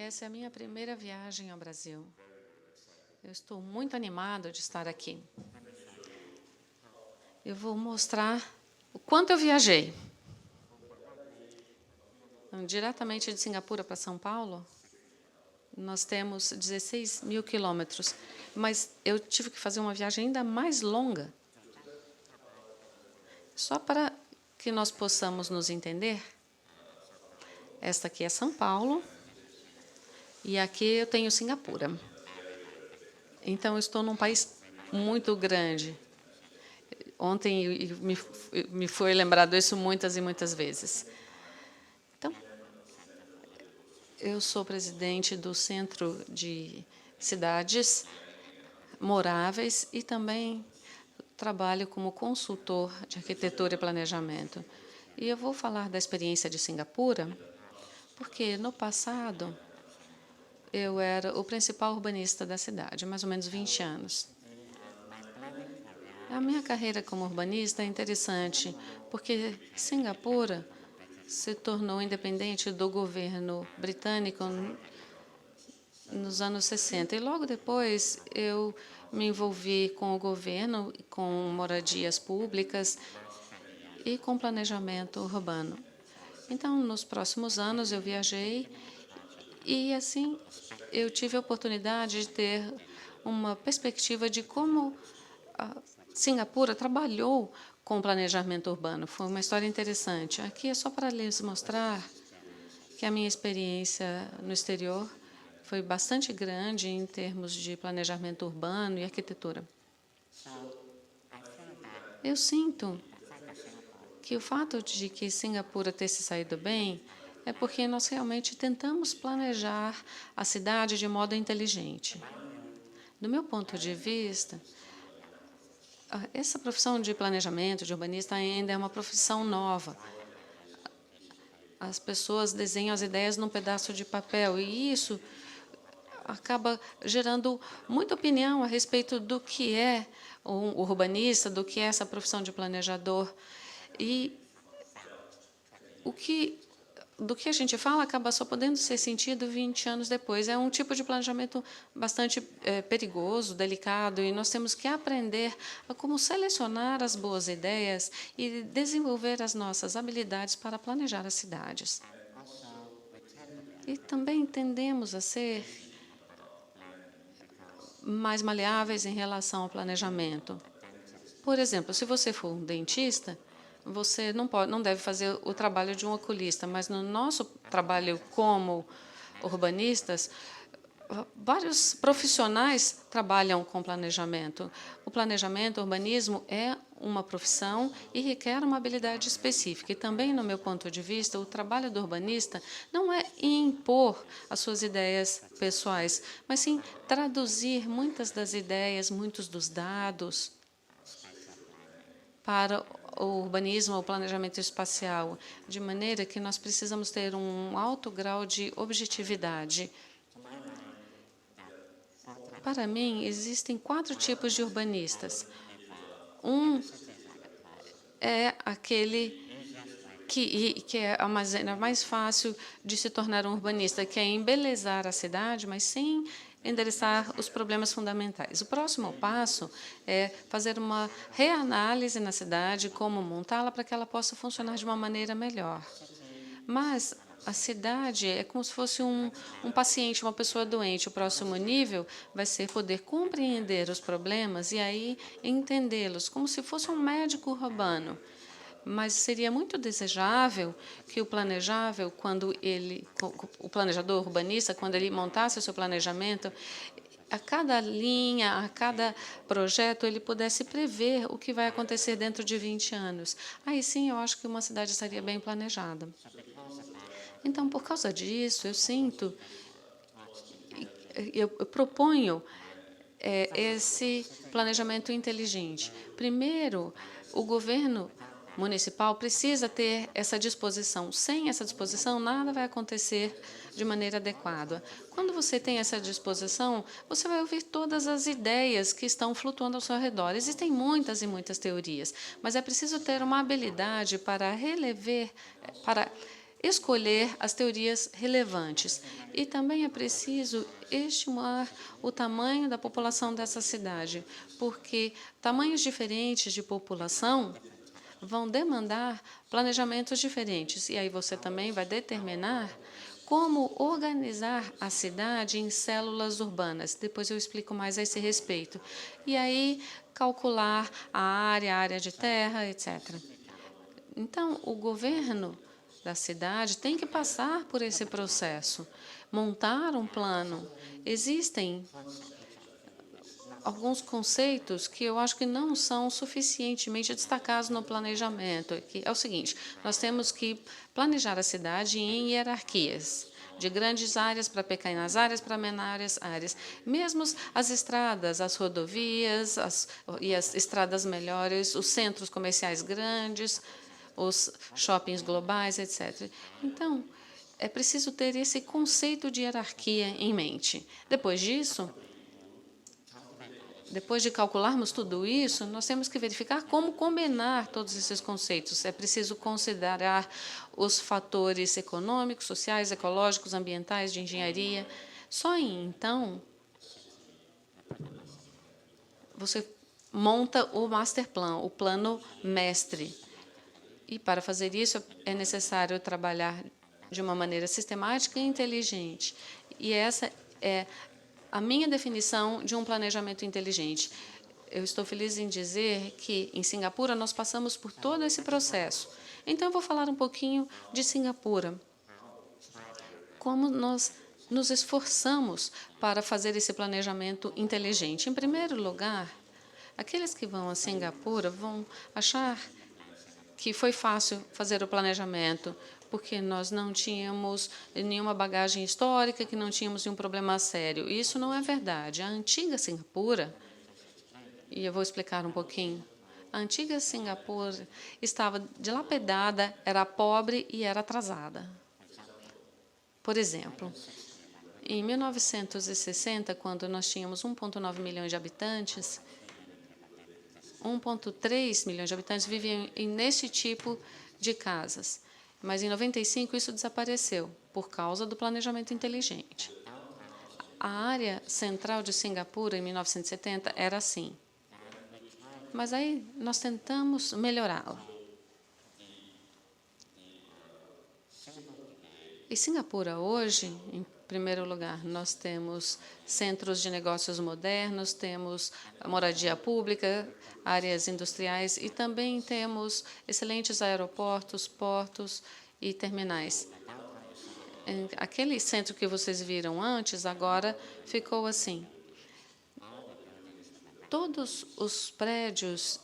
essa é a minha primeira viagem ao Brasil. Eu estou muito animado de estar aqui. Eu vou mostrar o quanto eu viajei. Diretamente de Singapura para São Paulo, nós temos 16 mil quilômetros, mas eu tive que fazer uma viagem ainda mais longa, só para que nós possamos nos entender. Esta aqui é São Paulo, e aqui eu tenho Singapura. Então, eu estou num país muito grande. Ontem me foi lembrado isso muitas e muitas vezes. Então, eu sou presidente do Centro de Cidades Moráveis e também trabalho como consultor de arquitetura e planejamento. E eu vou falar da experiência de Singapura, porque no passado eu era o principal urbanista da cidade, mais ou menos 20 anos. A minha carreira como urbanista é interessante, porque Singapura se tornou independente do governo britânico nos anos 60. E logo depois eu me envolvi com o governo, com moradias públicas e com planejamento urbano. Então, nos próximos anos, eu viajei e, assim, eu tive a oportunidade de ter uma perspectiva de como a Singapura trabalhou com planejamento urbano. Foi uma história interessante. Aqui é só para lhes mostrar que a minha experiência no exterior foi bastante grande em termos de planejamento urbano e arquitetura. Eu sinto que o fato de que Singapura ter se saído bem é porque nós realmente tentamos planejar a cidade de modo inteligente. Do meu ponto de vista, essa profissão de planejamento, de urbanista, ainda é uma profissão nova. As pessoas desenham as ideias num pedaço de papel, e isso acaba gerando muita opinião a respeito do que é um urbanista, do que é essa profissão de planejador. E do que a gente fala acaba só podendo ser sentido 20 anos depois. É um tipo de planejamento bastante perigoso, delicado, e nós temos que aprender a como selecionar as boas ideias e desenvolver as nossas habilidades para planejar as cidades. E também tendemos a ser mais maleáveis em relação ao planejamento. Por exemplo, se você for um dentista, você não deve fazer o trabalho de um oculista, mas no nosso trabalho como urbanistas, vários profissionais trabalham com planejamento. O planejamento, o urbanismo é uma profissão e requer uma habilidade específica. E também, no meu ponto de vista, o trabalho do urbanista não é impor as suas ideias pessoais, mas sim traduzir muitas das ideias, muitos dos dados para o urbanismo, o planejamento espacial, de maneira que nós precisamos ter um alto grau de objetividade. Para mim, existem 4 tipos de urbanistas. Um é aquele que é a maneira mais fácil de se tornar um urbanista, que é embelezar a cidade, mas sem endereçar os problemas fundamentais. O próximo passo é fazer uma reanálise na cidade, como montá-la para que ela possa funcionar de uma maneira melhor. Mas a cidade é como se fosse um paciente, uma pessoa doente. O próximo nível vai ser poder compreender os problemas e aí entendê-los, como se fosse um médico urbano. Mas seria muito desejável que o planejador urbanista, quando ele montasse o seu planejamento, a cada linha, a cada projeto, ele pudesse prever o que vai acontecer dentro de 20 anos. Aí sim, eu acho que uma cidade estaria bem planejada. Então, por causa disso, eu proponho esse planejamento inteligente. Primeiro, o governo municipal precisa ter essa disposição. Sem essa disposição, nada vai acontecer de maneira adequada. Quando você tem essa disposição, você vai ouvir todas as ideias que estão flutuando ao seu redor. Existem muitas e muitas teorias, mas é preciso ter uma habilidade para escolher as teorias relevantes. E também é preciso estimar o tamanho da população dessa cidade, porque tamanhos diferentes de população vão demandar planejamentos diferentes. E aí você também vai determinar como organizar a cidade em células urbanas. Depois eu explico mais a esse respeito. E aí calcular a área de terra, etc. Então, o governo da cidade tem que passar por esse processo, montar um plano. Existem alguns conceitos que eu acho que não são suficientemente destacados no planejamento, que é o seguinte: nós temos que planejar a cidade em hierarquias, de grandes áreas para pequenas áreas para menores áreas. Mesmo as estradas, as rodovias e as estradas melhores, os centros comerciais grandes, os shoppings globais, etc. Então, é preciso ter esse conceito de hierarquia em mente. Depois disso, depois de calcularmos tudo isso, nós temos que verificar como combinar todos esses conceitos. É preciso considerar os fatores econômicos, sociais, ecológicos, ambientais, de engenharia. Só então você monta o master plan, o plano mestre. E para fazer isso é necessário trabalhar de uma maneira sistemática e inteligente. E essa é a minha definição de um planejamento inteligente. Eu estou feliz em dizer que, em Singapura, nós passamos por todo esse processo. Então, eu vou falar um pouquinho de Singapura. Como nós nos esforçamos para fazer esse planejamento inteligente. Em primeiro lugar, aqueles que vão a Singapura vão achar que foi fácil fazer o planejamento, porque nós não tínhamos nenhuma bagagem histórica, que não tínhamos nenhum problema sério. Isso não é verdade. A antiga Singapura, e eu vou explicar um pouquinho, a antiga Singapura estava dilapidada, era pobre e era atrasada. Por exemplo, em 1960, quando nós tínhamos 1,9 milhões de habitantes, 1,3 milhões de habitantes viviam nesse tipo de casas. Mas, em 95, isso desapareceu, por causa do planejamento inteligente. A área central de Singapura, em 1970, era assim. Mas aí nós tentamos melhorá-la. Em Singapura, hoje, em primeiro lugar, nós temos centros de negócios modernos, temos moradia pública, áreas industriais e também temos excelentes aeroportos, portos e terminais. Aquele centro que vocês viram antes, agora ficou assim. Todos os prédios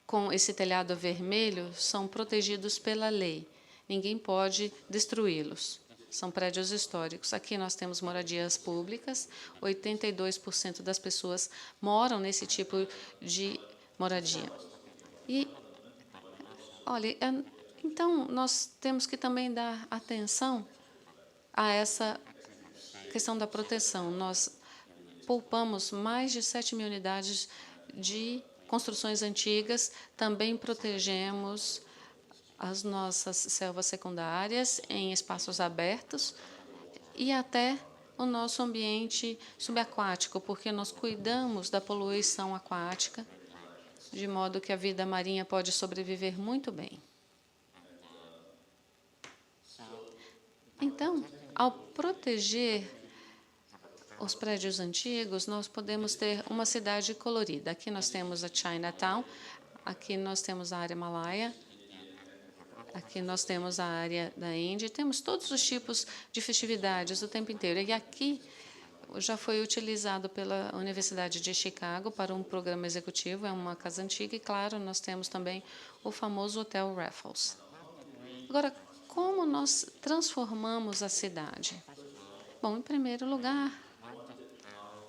com esse telhado vermelho são protegidos pela lei. Ninguém pode destruí-los. São prédios históricos. Aqui nós temos moradias públicas. 82% das pessoas moram nesse tipo de moradia. E, olha, então nós temos que também dar atenção a essa questão da proteção. Nós poupamos mais de 7.000 unidades de construções antigas, também protegemos as nossas selvas secundárias em espaços abertos e até o nosso ambiente subaquático, porque nós cuidamos da poluição aquática, de modo que a vida marinha pode sobreviver muito bem. Então, ao proteger os prédios antigos, nós podemos ter uma cidade colorida. Aqui nós temos a Chinatown, aqui nós temos a área Malaya, aqui nós temos a área da Índia, temos todos os tipos de festividades o tempo inteiro. E aqui já foi utilizado pela Universidade de Chicago para um programa executivo, é uma casa antiga, e, claro, nós temos também o famoso Hotel Raffles. Agora, como nós transformamos a cidade? Bom, em primeiro lugar,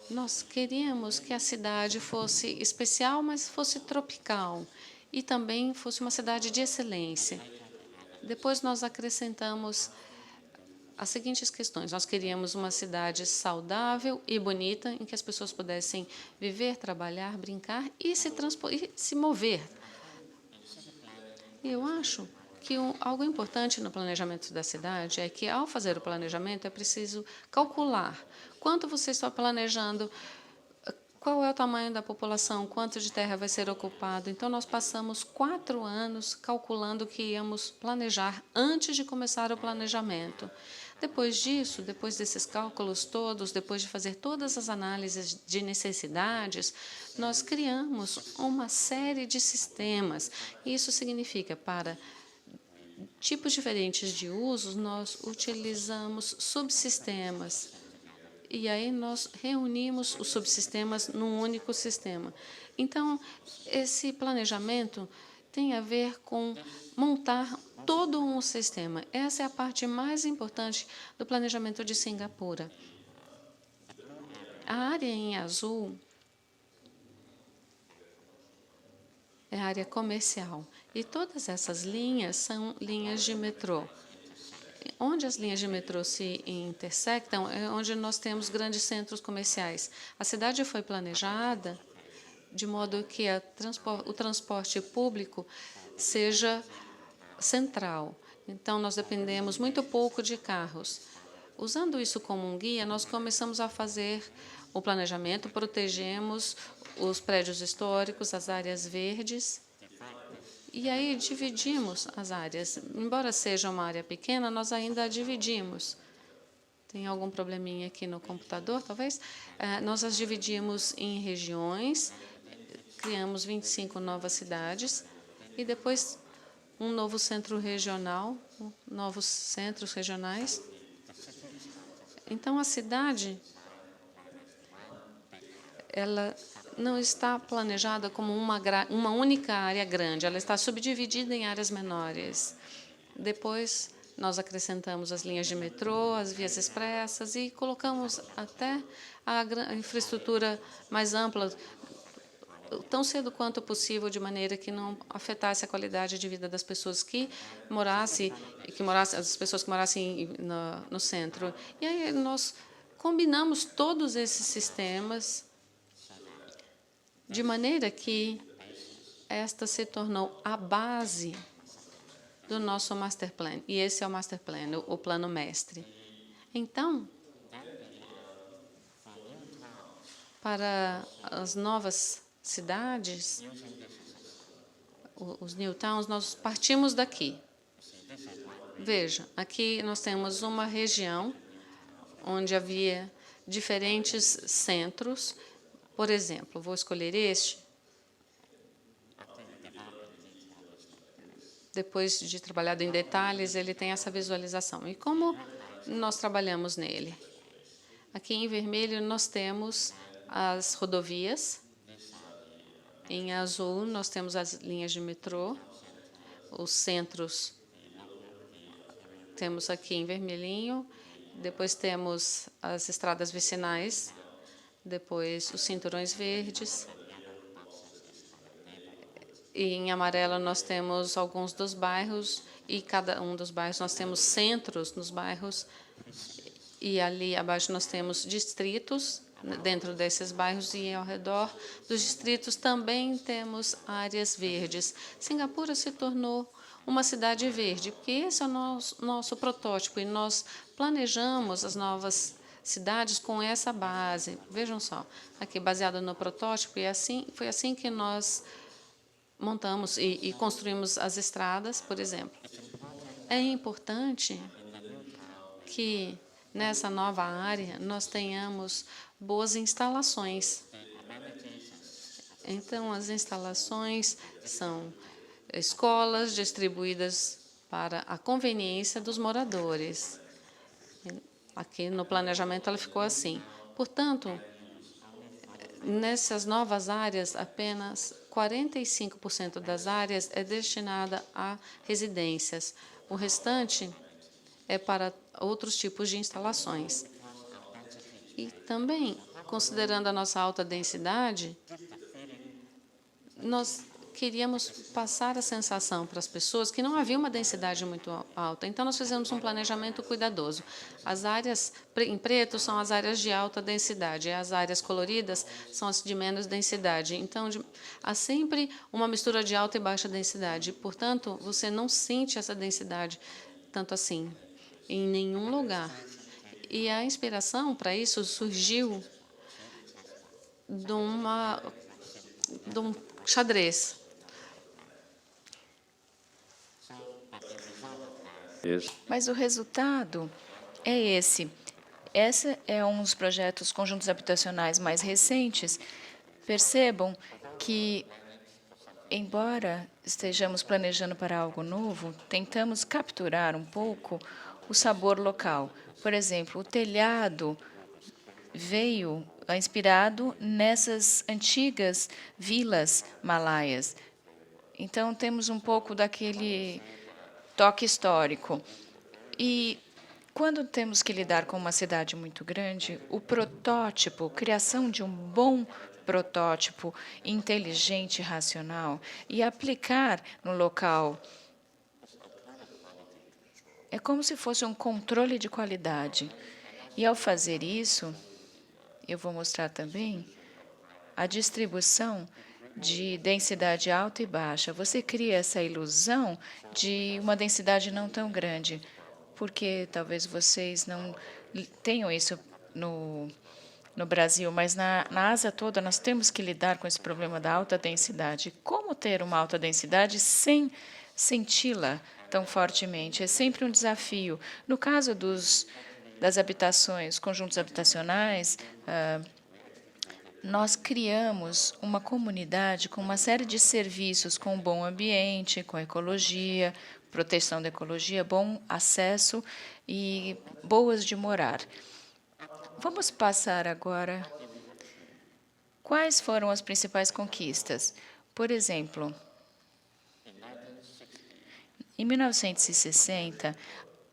nós queríamos que a cidade fosse especial, mas fosse tropical, e também fosse uma cidade de excelência. Depois nós acrescentamos as seguintes questões. Nós queríamos uma cidade saudável e bonita, em que as pessoas pudessem viver, trabalhar, brincar e se mover. Eu acho que algo importante no planejamento da cidade é que, ao fazer o planejamento, é preciso calcular quanto você está planejando, qual é o tamanho da população, quanto de terra vai ser ocupado. Então, nós passamos 4 anos calculando o que íamos planejar antes de começar o planejamento. Depois disso, depois desses cálculos todos, depois de fazer todas as análises de necessidades, nós criamos uma série de sistemas. Isso significa, para tipos diferentes de usos, nós utilizamos subsistemas. E aí nós reunimos os subsistemas num único sistema. Então, esse planejamento tem a ver com montar todo um sistema. Essa é a parte mais importante do planejamento de Cingapura. A área em azul é a área comercial. E todas essas linhas são linhas de metrô. Onde as linhas de metrô se intersectam é onde nós temos grandes centros comerciais. A cidade foi planejada de modo que o transporte público seja central. Então, nós dependemos muito pouco de carros. Usando isso como um guia, nós começamos a fazer o planejamento, protegemos os prédios históricos, as áreas verdes, e aí dividimos as áreas. Embora seja uma área pequena, nós ainda a dividimos. Tem algum probleminha aqui no computador, talvez? Nós as dividimos em regiões, criamos 25 novas cidades e depois um novo centro regional, novos centros regionais. Então, a cidade, ela não está planejada como uma única área grande, ela está subdividida em áreas menores. Depois, nós acrescentamos as linhas de metrô, as vias expressas e colocamos até a infraestrutura mais ampla, tão cedo quanto possível, de maneira que não afetasse a qualidade de vida das pessoas as pessoas que morassem no centro. E aí nós combinamos todos esses sistemas de maneira que esta se tornou a base do nosso master plan. E esse é o master plan, o plano mestre. Então, para as novas cidades, os new towns, nós partimos daqui. Veja, aqui nós temos uma região onde havia diferentes centros. Por exemplo, vou escolher este. Depois de trabalhado em detalhes, ele tem essa visualização. E como nós trabalhamos nele? Aqui em vermelho nós temos as rodovias. Em azul nós temos as linhas de metrô, os centros. Temos aqui em vermelhinho. Depois temos as estradas vicinais. Depois os cinturões verdes. E em amarelo nós temos alguns dos bairros, e cada um dos bairros nós temos centros nos bairros, e ali abaixo nós temos distritos dentro desses bairros, e ao redor dos distritos também temos áreas verdes. Cingapura se tornou uma cidade verde, porque esse é o nosso protótipo, e nós planejamos as novas cidades com essa base. Vejam só, aqui baseado no protótipo, e foi assim que nós montamos e construímos as estradas, por exemplo. É importante que nessa nova área nós tenhamos boas instalações. Então, as instalações são escolas distribuídas para a conveniência dos moradores. Aqui no planejamento ela ficou assim. Portanto, nessas novas áreas, apenas 45% das áreas é destinada a residências. O restante é para outros tipos de instalações. E também, considerando a nossa alta densidade, nós queríamos passar a sensação para as pessoas que não havia uma densidade muito alta. Então, nós fizemos um planejamento cuidadoso. As áreas em preto são as áreas de alta densidade, e as áreas coloridas são as de menos densidade. Então, há sempre uma mistura de alta e baixa densidade. Portanto, você não sente essa densidade tanto assim em nenhum lugar. E a inspiração para isso surgiu de um xadrez. Mas o resultado é esse. Esse é um dos projetos conjuntos habitacionais mais recentes. Percebam que, embora estejamos planejando para algo novo, tentamos capturar um pouco o sabor local. Por exemplo, o telhado veio inspirado nessas antigas vilas malaias. Então, temos um pouco daquele toque histórico. E quando temos que lidar com uma cidade muito grande, o protótipo, criação de um bom protótipo inteligente e racional e aplicar no local é como se fosse um controle de qualidade. E ao fazer isso, eu vou mostrar também a distribuição de densidade alta e baixa. Você cria essa ilusão de uma densidade não tão grande, porque talvez vocês não tenham isso no Brasil, mas na Ásia toda nós temos que lidar com esse problema da alta densidade. Como ter uma alta densidade sem senti-la tão fortemente? É sempre um desafio. No caso das habitações, conjuntos habitacionais, nós criamos uma comunidade com uma série de serviços, com um bom ambiente, com ecologia, proteção da ecologia, bom acesso e boas de morar. Vamos passar agora. Quais foram as principais conquistas? Por exemplo, em 1960,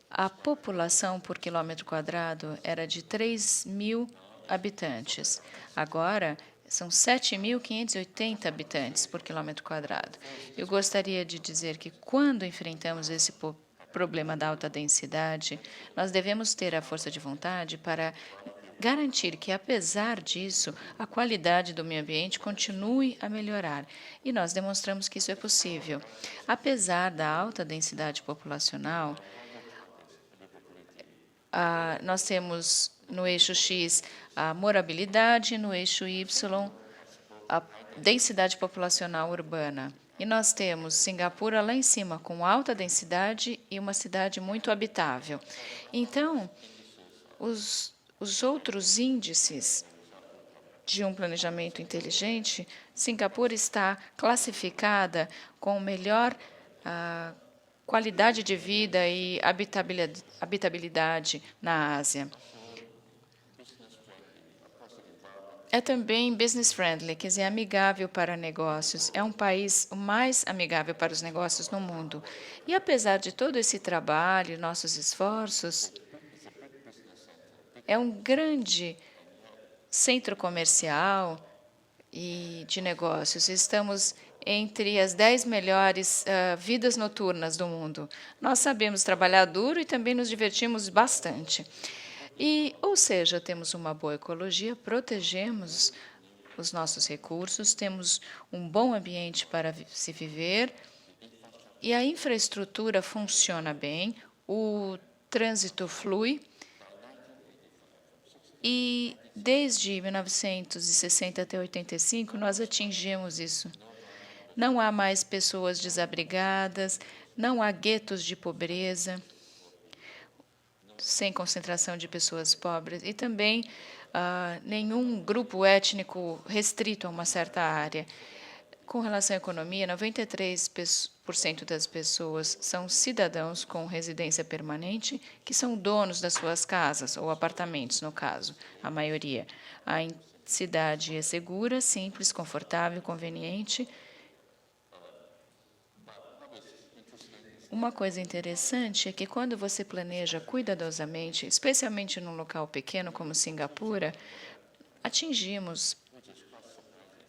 a população por quilômetro quadrado era de 3.000 habitantes. Agora, são 7.580 habitantes por quilômetro quadrado. Eu gostaria de dizer que, quando enfrentamos esse problema da alta densidade, nós devemos ter a força de vontade para garantir que, apesar disso, a qualidade do meio ambiente continue a melhorar. E nós demonstramos que isso é possível. Apesar da alta densidade populacional, nós temos no eixo X a morabilidade, no eixo Y a densidade populacional urbana. E nós temos Singapura lá em cima, com alta densidade e uma cidade muito habitável. Então, os outros índices de um planejamento inteligente, Singapura está classificada com melhor qualidade de vida e habitabilidade na Ásia. É também business friendly, quer dizer, amigável para negócios. É um país o mais amigável para os negócios no mundo. E apesar de todo esse trabalho, nossos esforços, é um grande centro comercial e de negócios. Estamos entre as 10 melhores vidas noturnas do mundo. Nós sabemos trabalhar duro e também nos divertimos bastante. Ou seja, temos uma boa ecologia, protegemos os nossos recursos, temos um bom ambiente para se viver e a infraestrutura funciona bem, o trânsito flui. E desde 1960 até 85, nós atingimos isso. Não há mais pessoas desabrigadas, não há guetos de pobreza, sem concentração de pessoas pobres, e também nenhum grupo étnico restrito a uma certa área. Com relação à economia, 93% das pessoas são cidadãos com residência permanente, que são donos das suas casas, ou apartamentos, no caso, a maioria. A cidade é segura, simples, confortável, conveniente. Uma coisa interessante é que, quando você planeja cuidadosamente, especialmente num local pequeno como Singapura, atingimos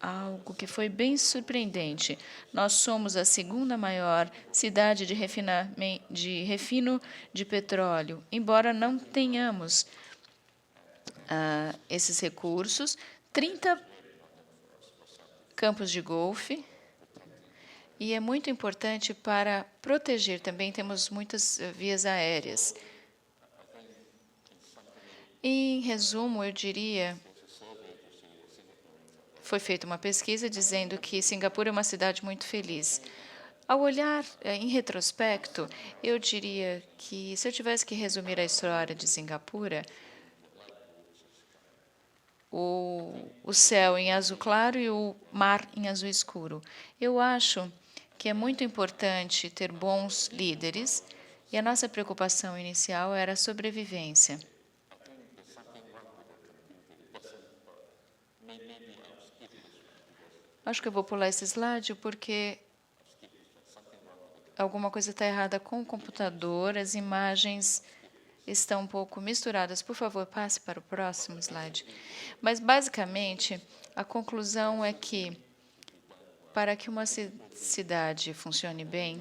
algo que foi bem surpreendente. Nós somos a segunda maior cidade de refino de petróleo, embora não tenhamos esses recursos, 30 campos de golfe, e é muito importante para proteger também, temos muitas vias aéreas. Em resumo, eu diria, foi feita uma pesquisa dizendo que Singapura é uma cidade muito feliz. Ao olhar em retrospecto, eu diria que, se eu tivesse que resumir a história de Singapura, o céu em azul claro e o mar em azul escuro. Eu acho que é muito importante ter bons líderes, e a nossa preocupação inicial era a sobrevivência. Acho que eu vou pular esse slide porque alguma coisa está errada com o computador, as imagens estão um pouco misturadas. Por favor, passe para o próximo slide. Mas, basicamente, a conclusão é que, para que uma cidade funcione bem,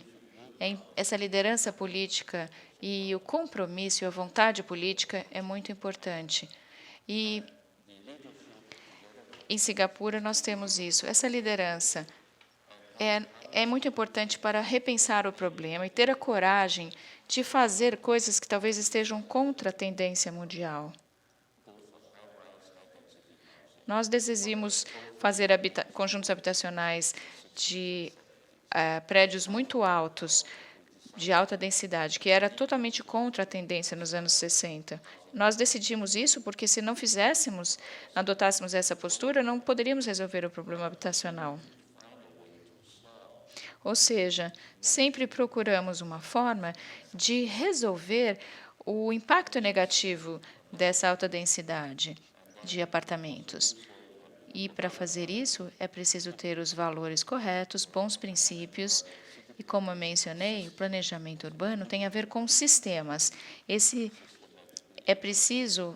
essa liderança política e o compromisso e a vontade política é muito importante. E em Singapura nós temos isso. Essa liderança é muito importante para repensar o problema e ter a coragem de fazer coisas que talvez estejam contra a tendência mundial. Nós desejamos fazer conjuntos habitacionais de prédios muito altos, de alta densidade, que era totalmente contra a tendência nos anos 60. Nós decidimos isso porque, se não fizéssemos, adotássemos essa postura, não poderíamos resolver o problema habitacional. Ou seja, sempre procuramos uma forma de resolver o impacto negativo dessa alta densidade de apartamentos. E, para fazer isso, é preciso ter os valores corretos, bons princípios. E, como eu mencionei, o planejamento urbano tem a ver com sistemas. É preciso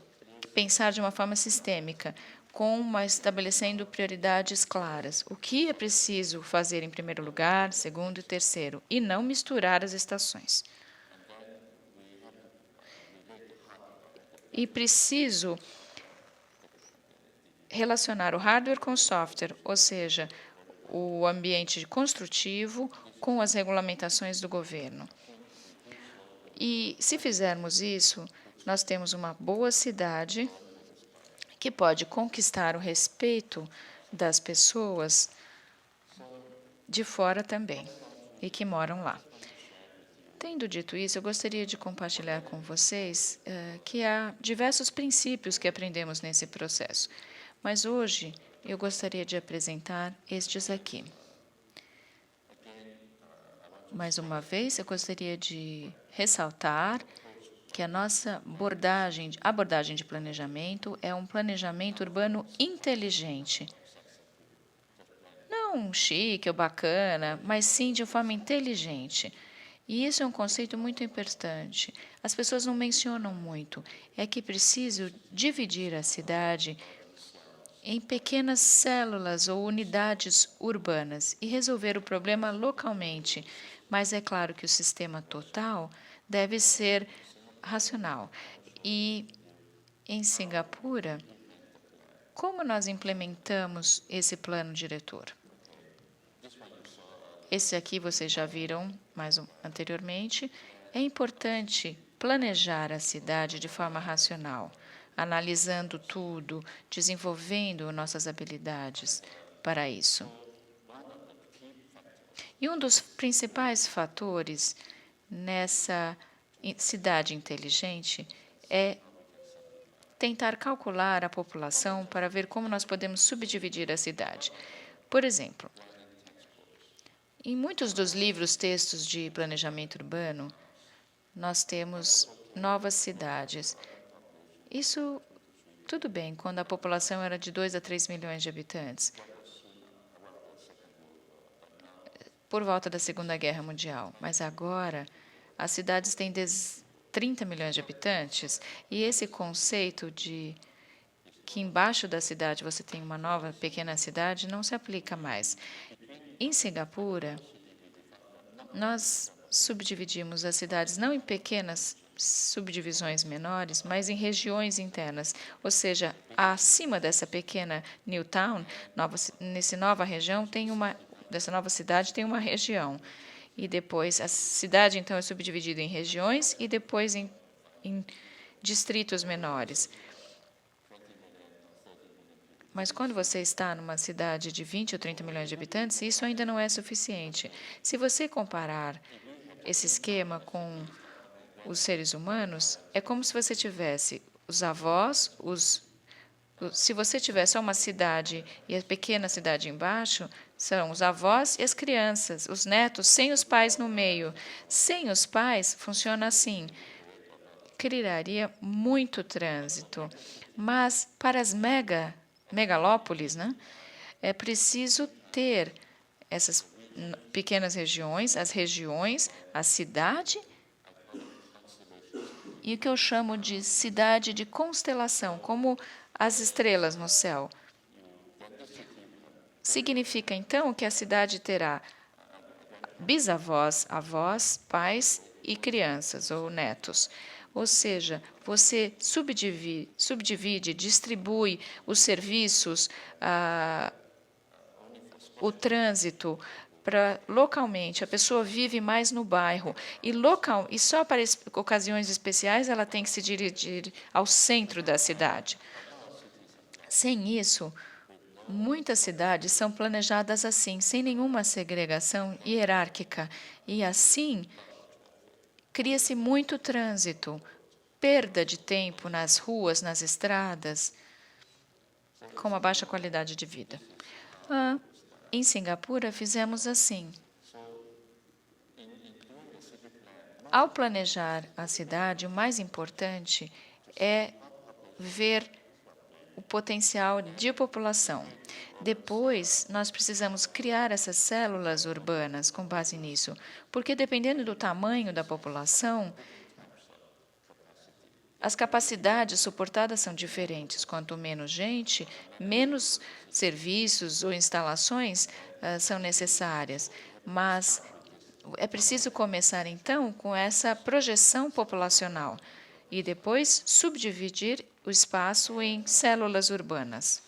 pensar de uma forma sistêmica, estabelecendo prioridades claras. O que é preciso fazer em primeiro lugar, segundo e terceiro, e não misturar as estações. E preciso relacionar o hardware com o software, ou seja, o ambiente construtivo com as regulamentações do governo. E, se fizermos isso, nós temos uma boa cidade que pode conquistar o respeito das pessoas de fora também e que moram lá. Tendo dito isso, eu gostaria de compartilhar com vocês que há diversos princípios que aprendemos nesse processo. Mas hoje eu gostaria de apresentar estes aqui. Mais uma vez, eu gostaria de ressaltar que a nossa abordagem de planejamento é um planejamento urbano inteligente. Não chique ou bacana, mas sim de forma inteligente. E isso é um conceito muito importante. As pessoas não mencionam muito. É que preciso dividir a cidade em pequenas células ou unidades urbanas e resolver o problema localmente. Mas é claro que o sistema total deve ser racional. E em Singapura, como nós implementamos esse plano diretor? Esse aqui vocês já viram mais anteriormente. É importante planejar a cidade de forma racional, analisando tudo, desenvolvendo nossas habilidades para isso. E um dos principais fatores nessa cidade inteligente é tentar calcular a população para ver como nós podemos subdividir a cidade. Por exemplo, em muitos dos livros, textos de planejamento urbano, nós temos novas cidades. Isso, tudo bem, quando a população era de 2 a 3 milhões de habitantes, por volta da Segunda Guerra Mundial. Mas agora, as cidades têm 30 milhões de habitantes, e esse conceito de que embaixo da cidade você tem uma nova pequena cidade, não se aplica mais. Em Singapura, nós subdividimos as cidades não em pequenas subdivisões menores, mas em regiões internas. Ou seja, acima dessa pequena New Town, nessa nova região, dessa nova cidade tem uma região. E depois, a cidade, então, é subdividida em regiões e depois em distritos menores. Mas quando você está numa cidade de 20 ou 30 milhões de habitantes, isso ainda não é suficiente. Se você comparar esse esquema com os seres humanos, é como se você tivesse os avós, se você tivesse só uma cidade e a pequena cidade embaixo, são os avós e as crianças, os netos, sem os pais no meio. Sem os pais, funciona assim. Criaria muito trânsito. Mas para as megalópolis, né, é preciso ter essas pequenas regiões, a cidade e o que eu chamo de cidade de constelação, como as estrelas no céu. Significa, então, que a cidade terá bisavós, avós, pais e crianças ou netos. Ou seja, você subdivide, distribui os serviços, o trânsito para localmente. A pessoa vive mais no bairro e só para ocasiões especiais ela tem que se dirigir ao centro da cidade. Sem isso, muitas cidades são planejadas assim, sem nenhuma segregação hierárquica, e assim cria-se muito trânsito, perda de tempo nas ruas, nas estradas, com uma baixa qualidade de vida. Em Singapura, fizemos assim. Ao planejar a cidade, o mais importante é ver o potencial de população. Depois, nós precisamos criar essas células urbanas com base nisso, porque dependendo do tamanho da população, as capacidades suportadas são diferentes. Quanto menos gente, menos serviços ou instalações são necessárias. Mas é preciso começar, então, com essa projeção populacional e depois subdividir o espaço em células urbanas.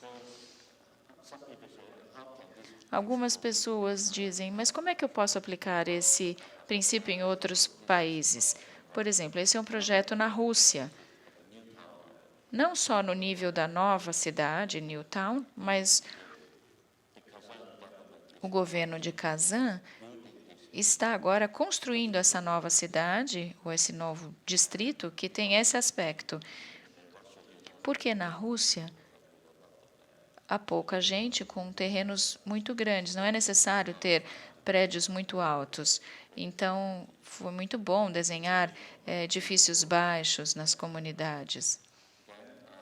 Algumas pessoas dizem, mas como é que eu posso aplicar esse princípio em outros países? Por exemplo, esse é um projeto na Rússia. Não só no nível da nova cidade, New Town, mas o governo de Kazan está agora construindo essa nova cidade, ou esse novo distrito, que tem esse aspecto. Porque na Rússia há pouca gente com terrenos muito grandes, não é necessário ter prédios muito altos. Então, foi muito bom desenhar edifícios baixos nas comunidades.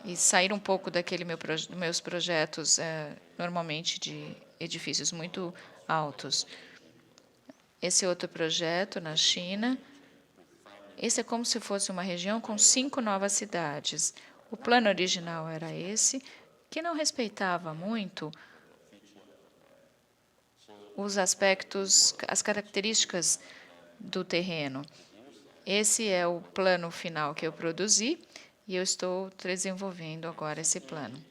E sair um pouco daquele meus projetos, normalmente de edifícios muito altos. Esse outro projeto na China, esse é como se fosse uma região com 5 novas cidades. O plano original era esse, que não respeitava muito os aspectos, as características do terreno. Esse é o plano final que eu produzi e eu estou desenvolvendo agora esse plano.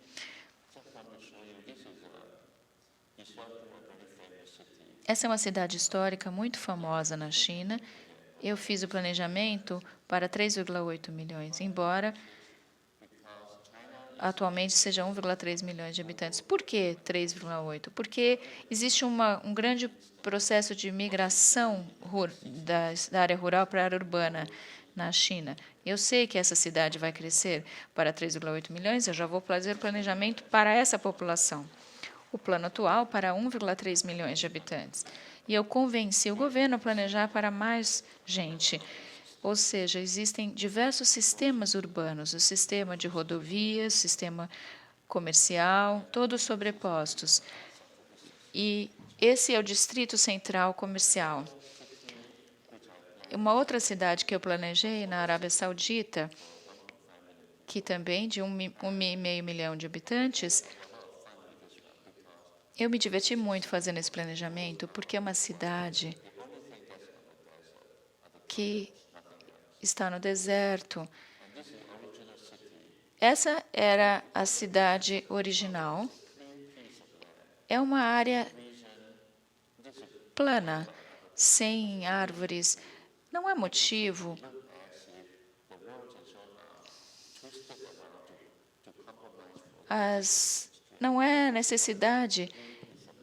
Essa é uma cidade histórica muito famosa na China. Eu fiz o planejamento para 3,8 milhões, embora atualmente seja 1,3 milhões de habitantes. Por que 3,8? Porque existe um grande processo de migração da área rural para a área urbana na China. Eu sei que essa cidade vai crescer para 3,8 milhões, eu já vou fazer o planejamento para essa população. O plano atual para 1,3 milhões de habitantes. E eu convenci o governo a planejar para mais gente. Ou seja, existem diversos sistemas urbanos, o sistema de rodovias, sistema comercial, todos sobrepostos. E esse é o Distrito Central Comercial. Uma outra cidade que eu planejei na Arábia Saudita que também de 1,5 milhão de habitantes, eu me diverti muito fazendo esse planejamento, porque é uma cidade que está no deserto. Essa era a cidade original. É uma área plana, sem árvores. Não há motivo não é necessidade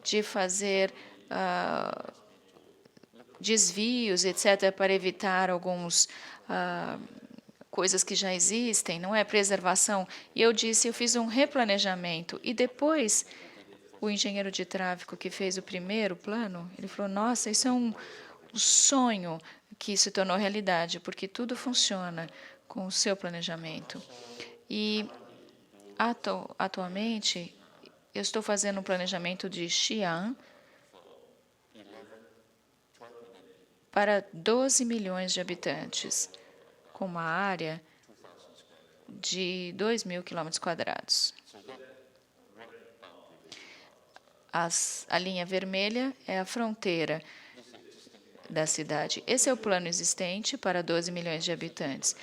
de fazer desvios, etc., para evitar alguns coisas que já existem, não é preservação. E eu disse, eu fiz um replanejamento. E depois, o engenheiro de tráfego que fez o primeiro plano, ele falou, nossa, isso é um sonho que se tornou realidade, porque tudo funciona com o seu planejamento. E atualmente, eu estou fazendo um planejamento de Xi'an para 12 milhões de habitantes, com uma área de 2.000 quilômetros quadrados. A linha vermelha é a fronteira da cidade. Esse é o plano existente para 12 milhões de habitantes.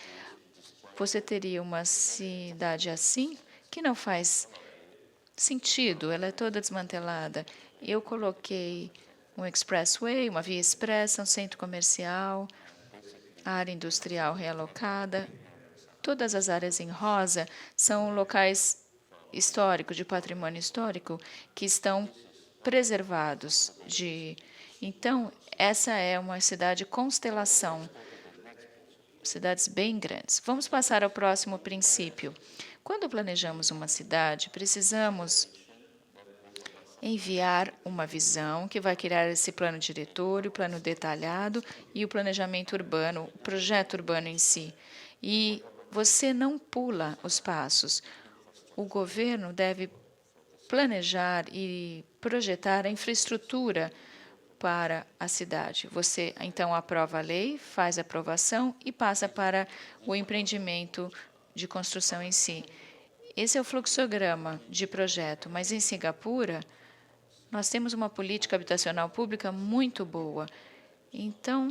Você teria uma cidade assim que não faz sentido, ela é toda desmantelada. Eu coloquei um expressway, uma via expressa, um centro comercial, área industrial realocada. Todas as áreas em rosa são locais históricos, de patrimônio histórico, que estão preservados. Então, essa é uma cidade constelação, cidades bem grandes. Vamos passar ao próximo princípio. Quando planejamos uma cidade, precisamos enviar uma visão que vai criar esse plano diretor, o plano detalhado e o planejamento urbano, o projeto urbano em si. E você não pula os passos. O governo deve planejar e projetar a infraestrutura para a cidade. Você, então, aprova a lei, faz a aprovação e passa para o empreendimento de construção em si. Esse é o fluxograma de projeto, mas em Singapura, nós temos uma política habitacional pública muito boa. Então,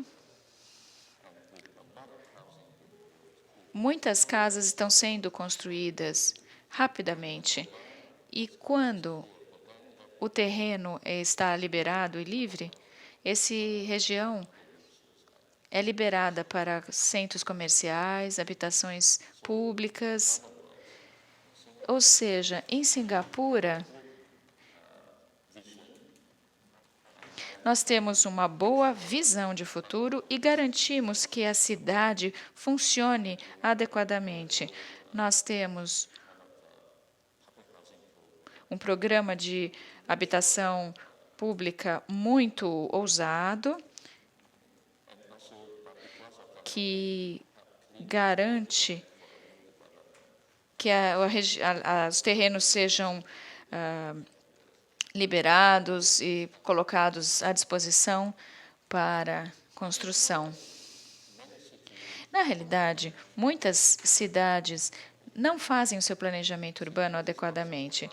muitas casas estão sendo construídas rapidamente. E quando o terreno está liberado e livre, essa região é liberada para centros comerciais, habitações públicas. Ou seja, em Singapura, nós temos uma boa visão de futuro e garantimos que a cidade funcione adequadamente. Nós temos um programa de habitação pública muito ousado, que garante que os terrenos sejam liberados e colocados à disposição para construção. Na realidade, muitas cidades não fazem o seu planejamento urbano adequadamente.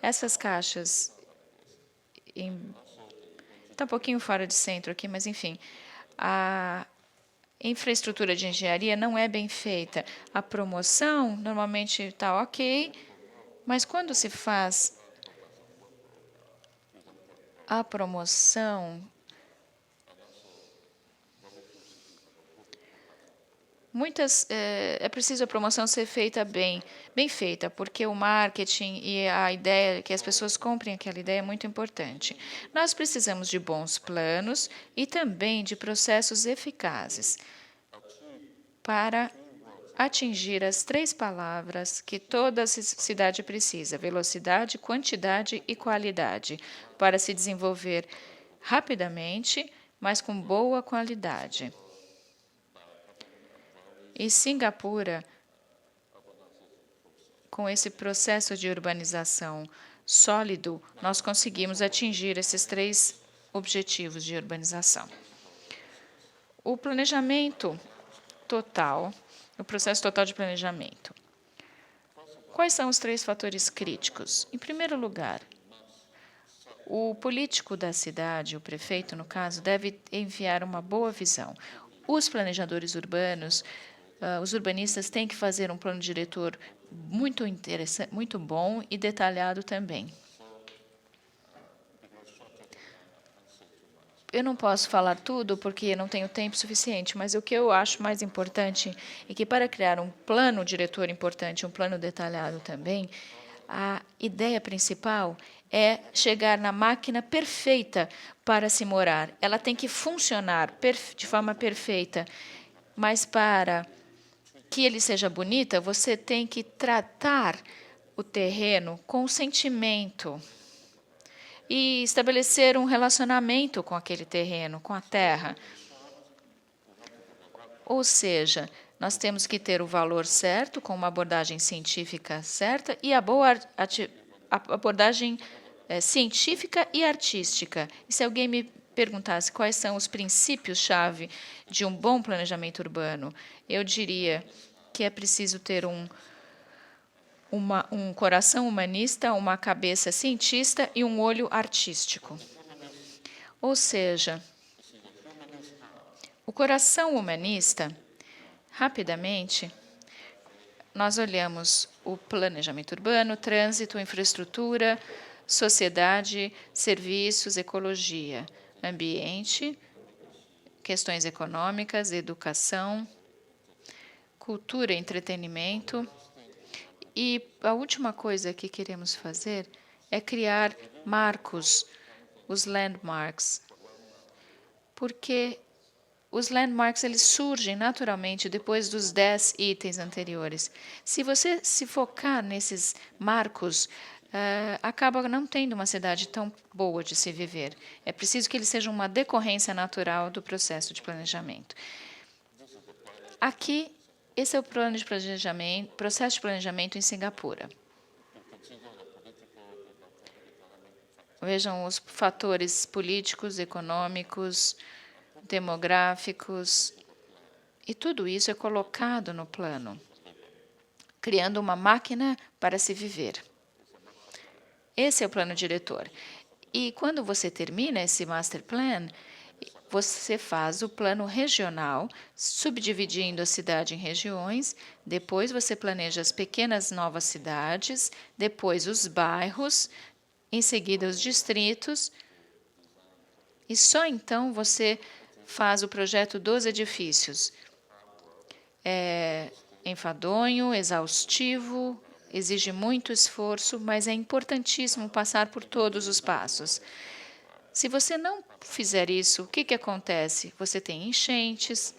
Essas caixas está um pouquinho fora de centro aqui, mas enfim, a infraestrutura de engenharia não é bem feita. A promoção normalmente está ok, mas quando se faz a promoção, é preciso a promoção ser feita bem feita, porque o marketing e a ideia, que as pessoas comprem aquela ideia é muito importante. Nós precisamos de bons planos e também de processos eficazes para atingir as 3 palavras que toda cidade precisa: velocidade, quantidade e qualidade, para se desenvolver rapidamente, mas com boa qualidade. E Singapura, com esse processo de urbanização sólido, nós conseguimos atingir esses 3 objetivos de urbanização. O planejamento total, o processo total de planejamento. quais são os 3 fatores críticos? Em primeiro lugar, o político da cidade, o prefeito, no caso, deve enviar uma boa visão. Os planejadores urbanos, os urbanistas têm que fazer um plano diretor muito interessante, muito bom e detalhado também. Eu não posso falar tudo porque não tenho tempo suficiente, mas o que eu acho mais importante é que para criar um plano diretor importante, um plano detalhado também, a ideia principal é chegar na máquina perfeita para se morar. Ela tem que funcionar de forma perfeita, mas para que ele seja bonita, você tem que tratar o terreno com sentimento e estabelecer um relacionamento com aquele terreno, com a terra. Ou seja, nós temos que ter o valor certo, com uma abordagem científica certa e a boa abordagem científica e artística. E se alguém me perguntasse quais são os princípios-chave de um bom planejamento urbano, eu diria que é preciso ter um coração humanista, uma cabeça cientista e um olho artístico. Ou seja, o coração humanista, rapidamente, nós olhamos o planejamento urbano, trânsito, infraestrutura, sociedade, serviços, ecologia, ambiente, questões econômicas, educação, cultura e entretenimento. E a última coisa que queremos fazer é criar marcos, os landmarks, porque os landmarks eles surgem naturalmente depois dos 10 itens anteriores. Se você se focar nesses marcos, acaba não tendo uma cidade tão boa de se viver. É preciso que eles sejam uma decorrência natural do processo de planejamento. Aqui, esse é o plano de planejamento, processo de planejamento em Singapura. Vejam os fatores políticos, econômicos, demográficos, e tudo isso é colocado no plano, criando uma máquina para se viver. Esse é o plano diretor. E quando você termina esse master plan, você faz o plano regional, subdividindo a cidade em regiões, depois você planeja as pequenas novas cidades, depois os bairros, em seguida os distritos, e só então você faz o projeto dos edifícios. É enfadonho, exaustivo, exige muito esforço, mas é importantíssimo passar por todos os passos. Se você não fizer isso, o que acontece? Você tem enchentes,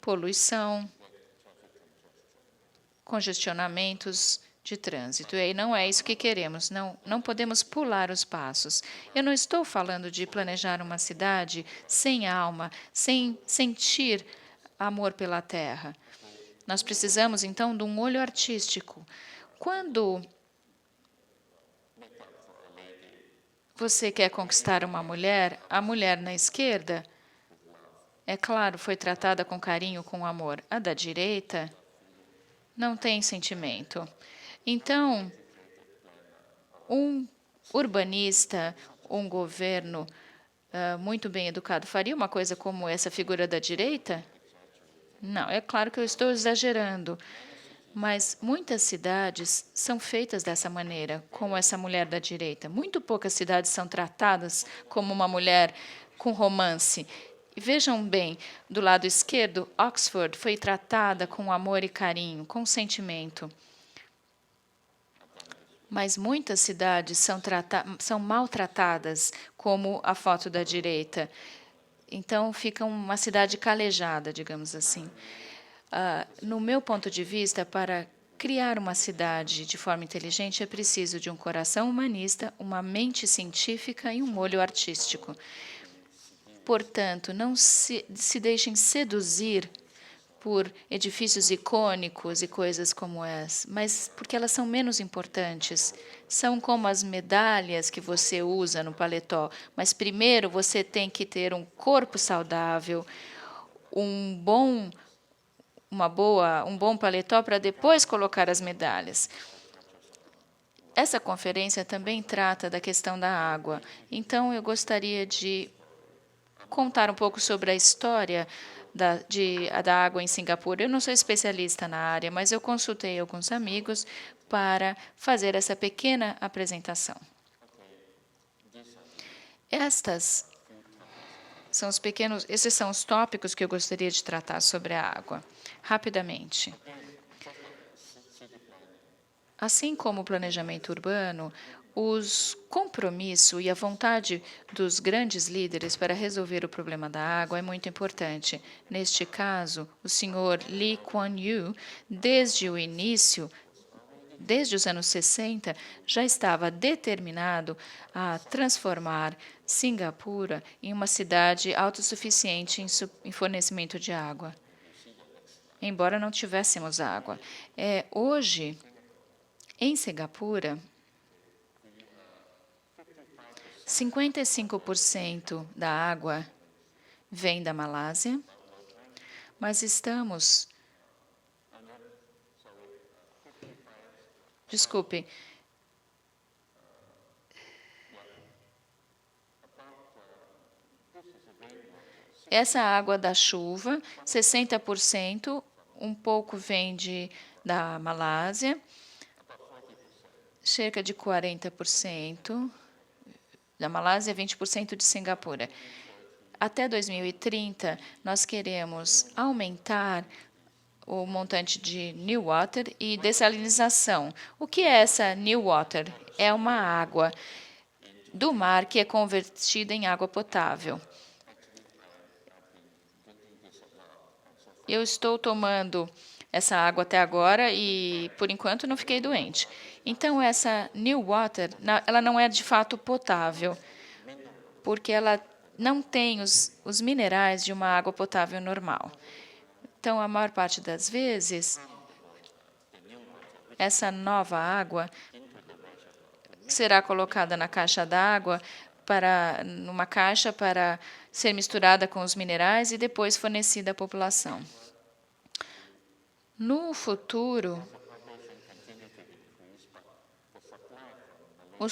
poluição, congestionamentos de trânsito. E aí não é isso que queremos, não podemos pular os passos. Eu não estou falando de planejar uma cidade sem alma, sem sentir amor pela terra. Nós precisamos, então, de um olho artístico. Quando você quer conquistar uma mulher, a mulher na esquerda, é claro, foi tratada com carinho, com amor. A da direita não tem sentimento. Então, um urbanista, um governo muito bem educado faria uma coisa como essa figura da direita? Não, é claro que eu estou exagerando, mas muitas cidades são feitas dessa maneira, como essa mulher da direita. Muito poucas cidades são tratadas como uma mulher com romance. E vejam bem, do lado esquerdo, Oxford foi tratada com amor e carinho, com sentimento. Mas muitas cidades são maltratadas, como a foto da direita. Então, fica uma cidade calejada, digamos assim. No meu ponto de vista, para criar uma cidade de forma inteligente, é preciso de um coração humanista, uma mente científica e um olho artístico. Portanto, não se deixem seduzir por edifícios icônicos e coisas como essa, mas porque elas são menos importantes. São como as medalhas que você usa no paletó, mas primeiro você tem que ter um corpo saudável, um bom paletó para depois colocar as medalhas. essa conferência também trata da questão da água. Então, eu gostaria de contar um pouco sobre a história da água em Singapura. Eu não sou especialista na área, mas eu consultei alguns amigos para fazer essa pequena apresentação. Esses são os tópicos que eu gostaria de tratar sobre a água, rapidamente. Assim como o planejamento urbano, os compromisso e a vontade dos grandes líderes para resolver o problema da água é muito importante. Neste caso, o senhor Lee Kuan Yew, desde o início, desde os anos 60, já estava determinado a transformar Singapura em uma cidade autossuficiente em fornecimento de água, embora não tivéssemos água. Hoje, em Singapura, 55% da água vem da Malásia, mas estamos... Desculpe. Essa água da chuva, 60%, um pouco vem da Malásia, cerca de 40% da Malásia, 20% de Singapura. Até 2030, nós queremos aumentar o montante de New Water e dessalinização. O que é essa New Water? É uma água do mar que é convertida em água potável. Eu estou tomando essa água até agora e, por enquanto, não fiquei doente. Então, essa New Water, ela não é de fato potável, porque ela não tem os minerais de uma água potável normal. Então, a maior parte das vezes, essa nova água será colocada na caixa d'água, numa caixa para ser misturada com os minerais e depois fornecida à população. No futuro, o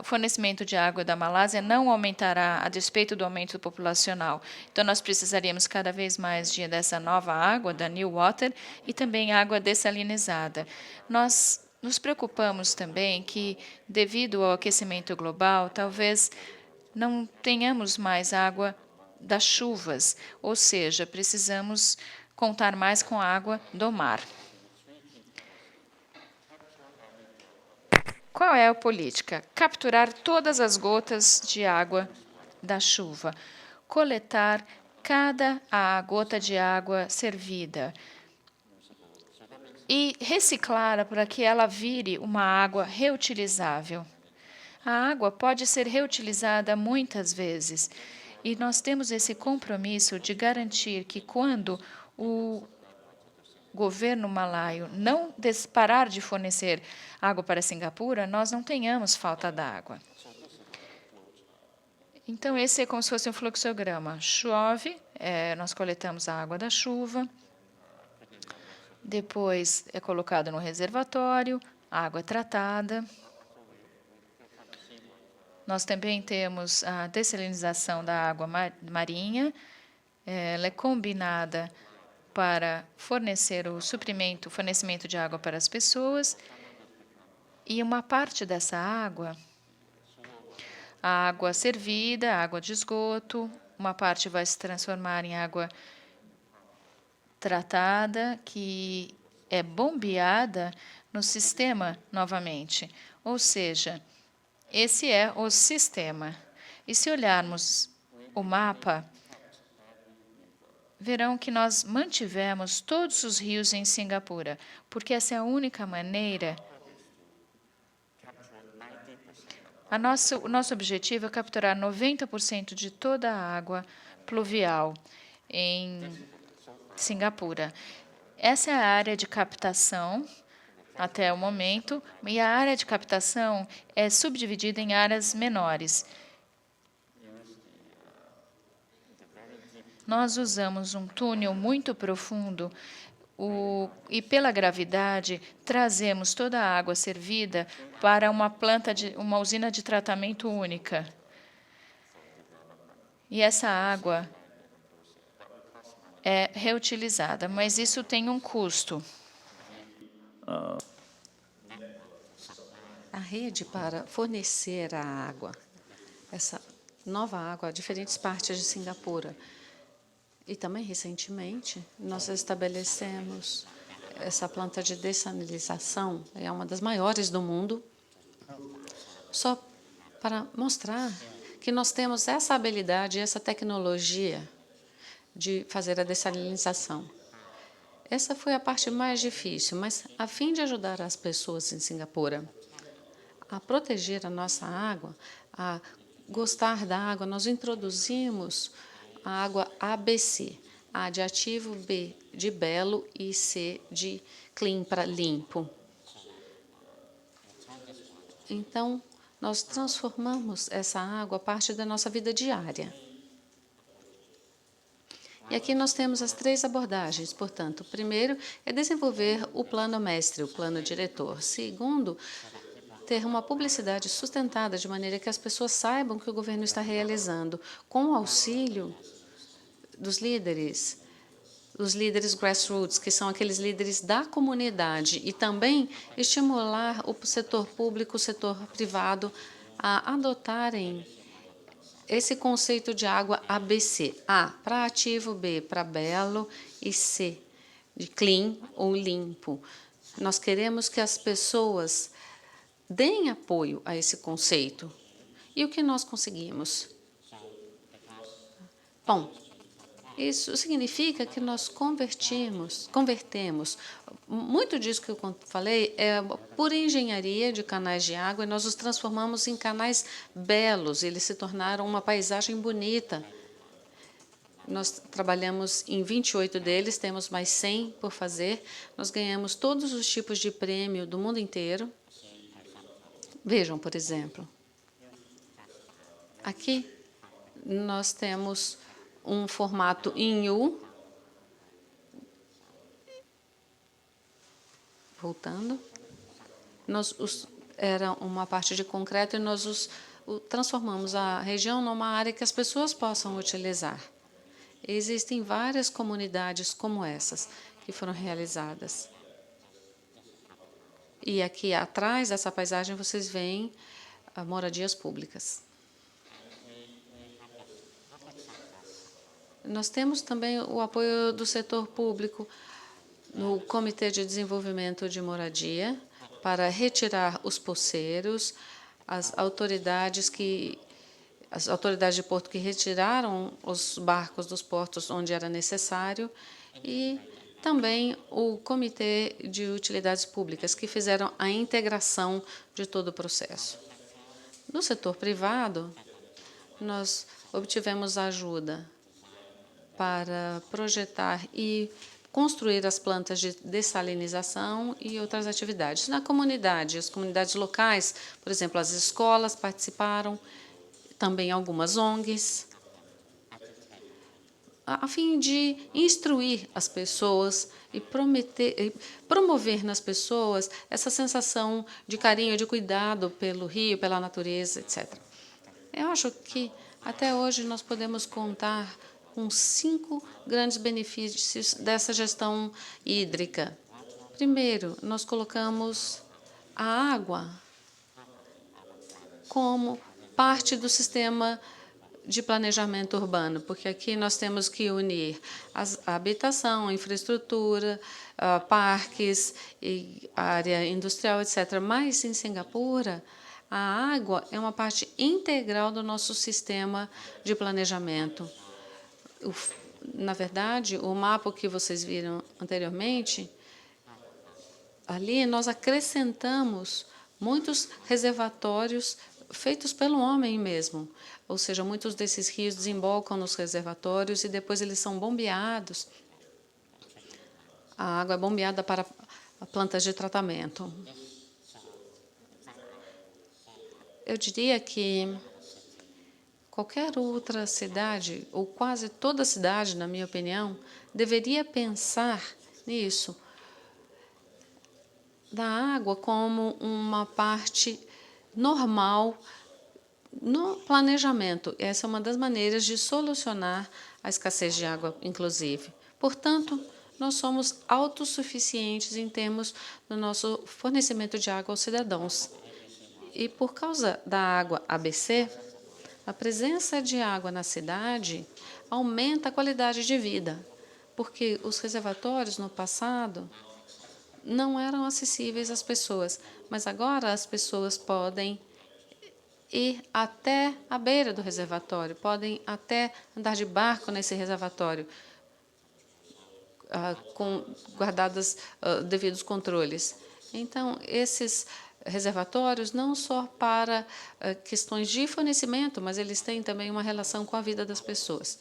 fornecimento de água da Malásia não aumentará a despeito do aumento populacional. Então, nós precisaríamos cada vez mais dessa nova água, da New Water, e também água dessalinizada. Nós nos preocupamos também que, devido ao aquecimento global, talvez não tenhamos mais água das chuvas, ou seja, precisamos contar mais com a água do mar. Qual é a política? Capturar todas as gotas de água da chuva, coletar cada gota de água servida e reciclar para que ela vire uma água reutilizável. A água pode ser reutilizada muitas vezes e nós temos esse compromisso de garantir que quando o governo malaio não parar de fornecer água para Singapura, nós não tenhamos falta d'água. Então, esse é como se fosse um fluxograma. Chove, nós coletamos a água da chuva, depois é colocado no reservatório, a água é tratada. Nós também temos a dessalinização da água marinha, ela é combinada para fornecer fornecimento de água para as pessoas. E uma parte dessa água, a água servida, a água de esgoto, uma parte vai se transformar em água tratada, que é bombeada no sistema novamente. Ou seja, esse é o sistema. E se olharmos o mapa, verão que nós mantivemos todos os rios em Singapura, porque essa é a única maneira. O nosso objetivo é capturar 90% de toda a água pluvial em Singapura. Essa é a área de captação até o momento, e a área de captação é subdividida em áreas menores. Nós usamos um túnel muito profundo. E pela gravidade, trazemos toda a água servida para uma usina de tratamento única. E essa água é reutilizada, mas isso tem um custo. A rede para fornecer a água, essa nova água, a diferentes partes de Singapura. E também, recentemente, nós estabelecemos essa planta de dessalinização, é uma das maiores do mundo, só para mostrar que nós temos essa habilidade, essa tecnologia de fazer a dessalinização. Essa foi a parte mais difícil, mas a fim de ajudar as pessoas em Singapura a proteger a nossa água, a gostar da água, nós introduzimos a água ABC, A de ativo, B de belo e C de clean, para limpo. Então, nós transformamos essa água parte da nossa vida diária. E aqui nós temos as 3 abordagens. Portanto, o primeiro é desenvolver o plano mestre, o plano diretor. Segundo, ter uma publicidade sustentada de maneira que as pessoas saibam que o governo está realizando, com o auxílio dos líderes, os líderes grassroots, que são aqueles líderes da comunidade, e também estimular o setor público, o setor privado a adotarem esse conceito de água ABC. A para ativo, B para belo e C de clean ou limpo. Nós queremos que as pessoas deem apoio a esse conceito. E o que nós conseguimos? Bom, isso significa que nós convertemos. Muito disso que eu falei é pura engenharia de canais de água, e nós os transformamos em canais belos, eles se tornaram uma paisagem bonita. Nós trabalhamos em 28 deles, temos mais 100 por fazer. Nós ganhamos todos os tipos de prêmio do mundo inteiro. Vejam, por exemplo, aqui nós temos um formato em U. Voltando. Era uma parte de concreto e nós transformamos a região numa área que as pessoas possam utilizar. Existem várias comunidades como essas que foram realizadas. E aqui atrás dessa paisagem vocês veem moradias públicas. Nós temos também o apoio do setor público no Comitê de Desenvolvimento de Moradia para retirar os poceiros, as autoridades de porto que retiraram os barcos dos portos onde era necessário, e também o Comitê de Utilidades Públicas, que fizeram a integração de todo o processo. No setor privado, nós obtivemos ajuda para projetar e construir as plantas de dessalinização e outras atividades. Na comunidade, as comunidades locais, por exemplo, as escolas participaram, também algumas ONGs, a fim de instruir as pessoas e promover nas pessoas essa sensação de carinho, de cuidado pelo rio, pela natureza, etc. Eu acho que até hoje nós podemos contar com 5 grandes benefícios dessa gestão hídrica. Primeiro, nós colocamos a água como parte do sistema de planejamento urbano, porque aqui nós temos que unir a habitação, a infraestrutura, parques, e área industrial, etc. Mas, em Singapura, a água é uma parte integral do nosso sistema de planejamento. Na verdade, o mapa que vocês viram anteriormente, ali nós acrescentamos muitos reservatórios feitos pelo homem mesmo, ou seja, muitos desses rios desembocam nos reservatórios e depois eles são bombeados. A água é bombeada para plantas de tratamento. Eu diria que qualquer outra cidade, ou quase toda cidade, na minha opinião, deveria pensar nisso, da água como uma parte normal no planejamento. Essa é uma das maneiras de solucionar a escassez de água, inclusive. Portanto, nós somos autossuficientes em termos do nosso fornecimento de água aos cidadãos. E, por causa da água ABC, a presença de água na cidade aumenta a qualidade de vida, porque os reservatórios, no passado, não eram acessíveis às pessoas, mas agora as pessoas podem ir até a beira do reservatório, podem até andar de barco nesse reservatório, com guardadas devidos controles. Então, esses reservatórios não só para questões de fornecimento, mas eles têm também uma relação com a vida das pessoas.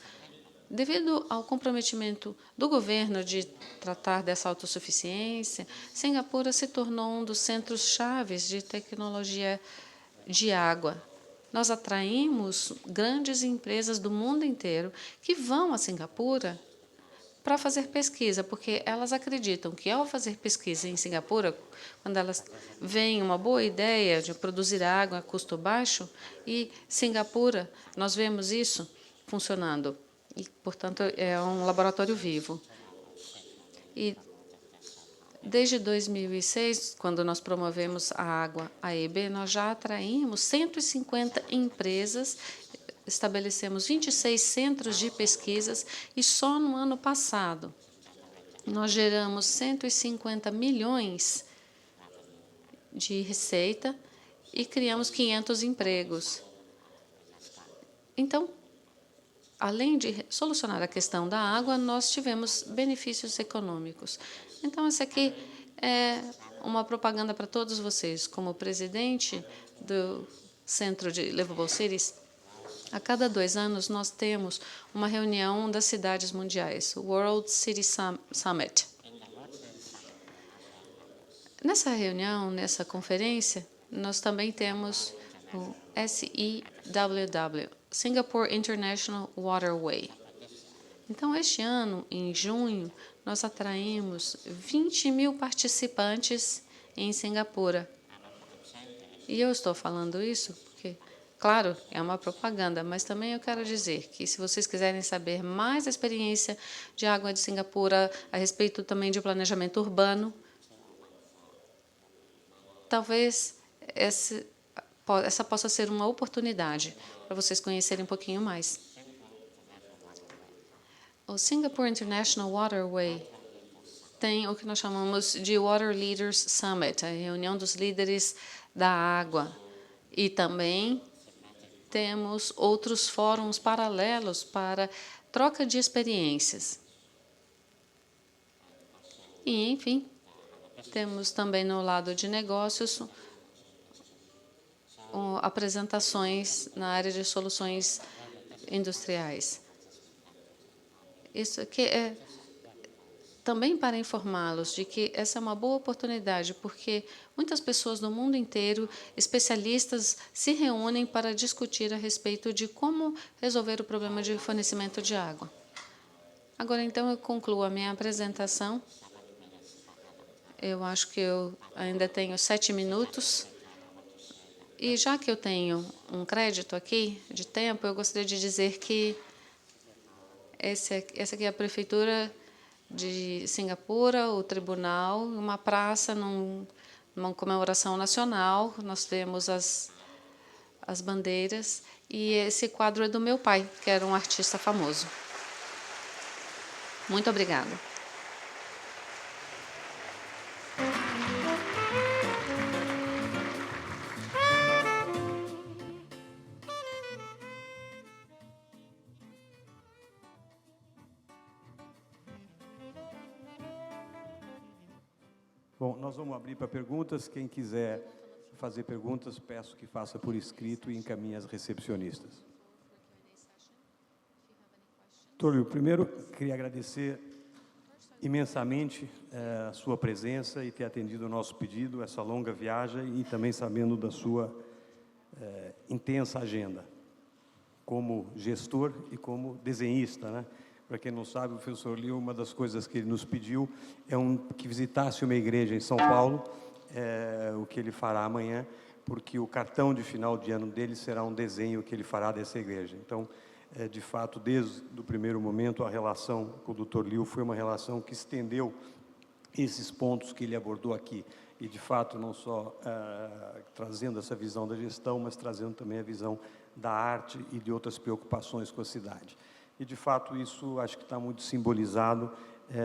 Devido ao comprometimento do governo de tratar dessa autossuficiência, Cingapura se tornou um dos centros chaves de tecnologia de água. Nós atraímos grandes empresas do mundo inteiro que vão a Cingapura para fazer pesquisa, porque elas acreditam que, ao fazer pesquisa em Cingapura, quando elas veem uma boa ideia de produzir água a custo baixo, e Cingapura, nós vemos isso funcionando. E, portanto, é um laboratório vivo. E, desde 2006, quando nós promovemos a água AEB, nós já atraímos 150 empresas, estabelecemos 26 centros de pesquisas, e só no ano passado nós geramos 150 milhões de receita e criamos 500 empregos. Então, além de solucionar a questão da água, nós tivemos benefícios econômicos. Então, essa aqui é uma propaganda para todos vocês. Como presidente do Centro de Livable Cities, a cada 2 anos nós temos uma reunião das cidades mundiais, o World City Summit. Nessa reunião, nessa conferência, nós também temos o SIWW, Singapore International Waterway. Então, este ano, em junho, nós atraímos 20 mil participantes em Cingapura. E eu estou falando isso porque, claro, é uma propaganda, mas também eu quero dizer que, se vocês quiserem saber mais da experiência de água de Cingapura, a respeito também de planejamento urbano, talvez essa possa ser uma oportunidade para vocês conhecerem um pouquinho mais. O Singapore International Waterway tem o que nós chamamos de Water Leaders Summit, a reunião dos líderes da água. E também temos outros fóruns paralelos para troca de experiências. E, enfim, temos também no lado de negócios apresentações na área de soluções industriais. Isso aqui é também para informá-los de que essa é uma boa oportunidade, porque muitas pessoas do mundo inteiro, especialistas, se reúnem para discutir a respeito de como resolver o problema de fornecimento de água. Agora, então, eu concluo a minha apresentação. Eu acho que eu ainda tenho 7 minutos. E, já que eu tenho um crédito aqui de tempo, eu gostaria de dizer que essa aqui é a Prefeitura de Cingapura, o tribunal, uma praça numa comemoração nacional. Nós temos as bandeiras, e esse quadro é do meu pai, que era um artista famoso. Muito obrigada. Bom, nós vamos abrir para perguntas. Quem quiser fazer perguntas, peço que faça por escrito e encaminhe às recepcionistas. Túlio, primeiro, queria agradecer imensamente a sua presença e ter atendido o nosso pedido, essa longa viagem, e também sabendo da sua intensa agenda, como gestor e como desenhista, né? Para quem não sabe, o professor Liu, uma das coisas que ele nos pediu é que visitasse uma igreja em São Paulo, o que ele fará amanhã, porque o cartão de final de ano dele será um desenho que ele fará dessa igreja. Então, de fato, desde o primeiro momento, a relação com o Dr. Liu foi uma relação que estendeu esses pontos que ele abordou aqui. E, de fato, não só trazendo essa visão da gestão, mas trazendo também a visão da arte e de outras preocupações com a cidade. E, de fato, isso acho que está muito simbolizado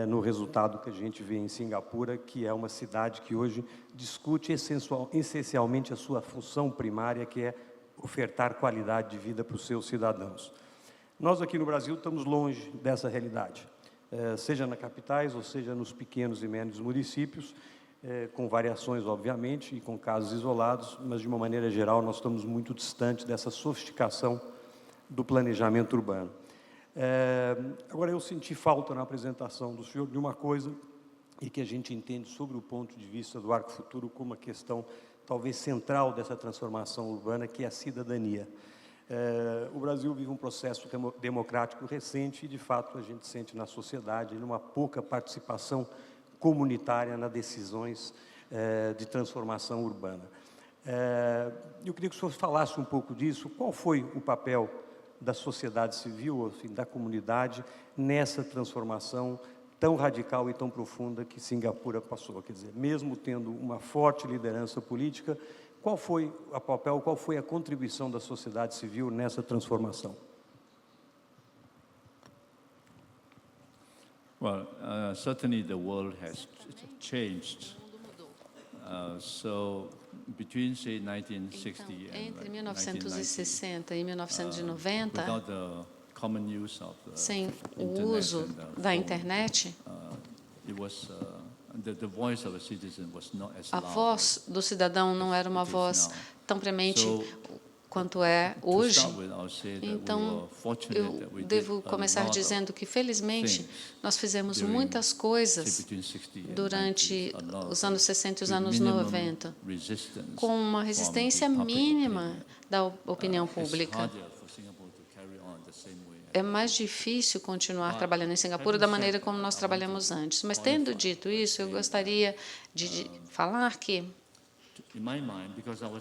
no resultado que a gente vê em Cingapura, que é uma cidade que hoje discute essencialmente a sua função primária, que é ofertar qualidade de vida para os seus cidadãos. Nós aqui no Brasil estamos longe dessa realidade, seja nas capitais ou seja nos pequenos e médios municípios, com variações, obviamente, e com casos isolados, mas, de uma maneira geral, nós estamos muito distantes dessa sofisticação do planejamento urbano. Agora, eu senti falta na apresentação do senhor de uma coisa e que a gente entende sobre o ponto de vista do Arco Futuro como uma questão talvez central dessa transformação urbana, que é a cidadania. O Brasil vive um processo democrático recente e, de fato, a gente sente na sociedade uma pouca participação comunitária nas decisões de transformação urbana. Eu queria que o senhor falasse um pouco disso. Qual foi o papel da sociedade civil, enfim, da comunidade, nessa transformação tão radical e tão profunda que Cingapura passou? Quer dizer, mesmo tendo uma forte liderança política, qual foi o papel, qual foi a contribuição da sociedade civil nessa transformação? Well, certainly the world has changed. So between, say, 1960 Então, and entre 1990, 1960 e 1990, without the common use of the sem o internet uso and the da phone, internet, it was the voice of a citizen was not as a loud voz do cidadão não era uma it is voz now. tão premente So, quanto é to hoje. start with, I'll say that we Então, were fortunate eu that we did devo a começar lot of dizendo que, felizmente, things nós fizemos during, muitas say, coisas between 60 and durante 90s, a lot os of anos 60 e os with anos minimum 90, resistance com uma from resistência the public mínima opinion. da opinião It's pública. harder for Singapore to carry on the same way. É mais difícil continuar trabalhando em Singapura da maneira como nós trabalhamos antes. Mas, tendo dito isso, eu gostaria de falar que,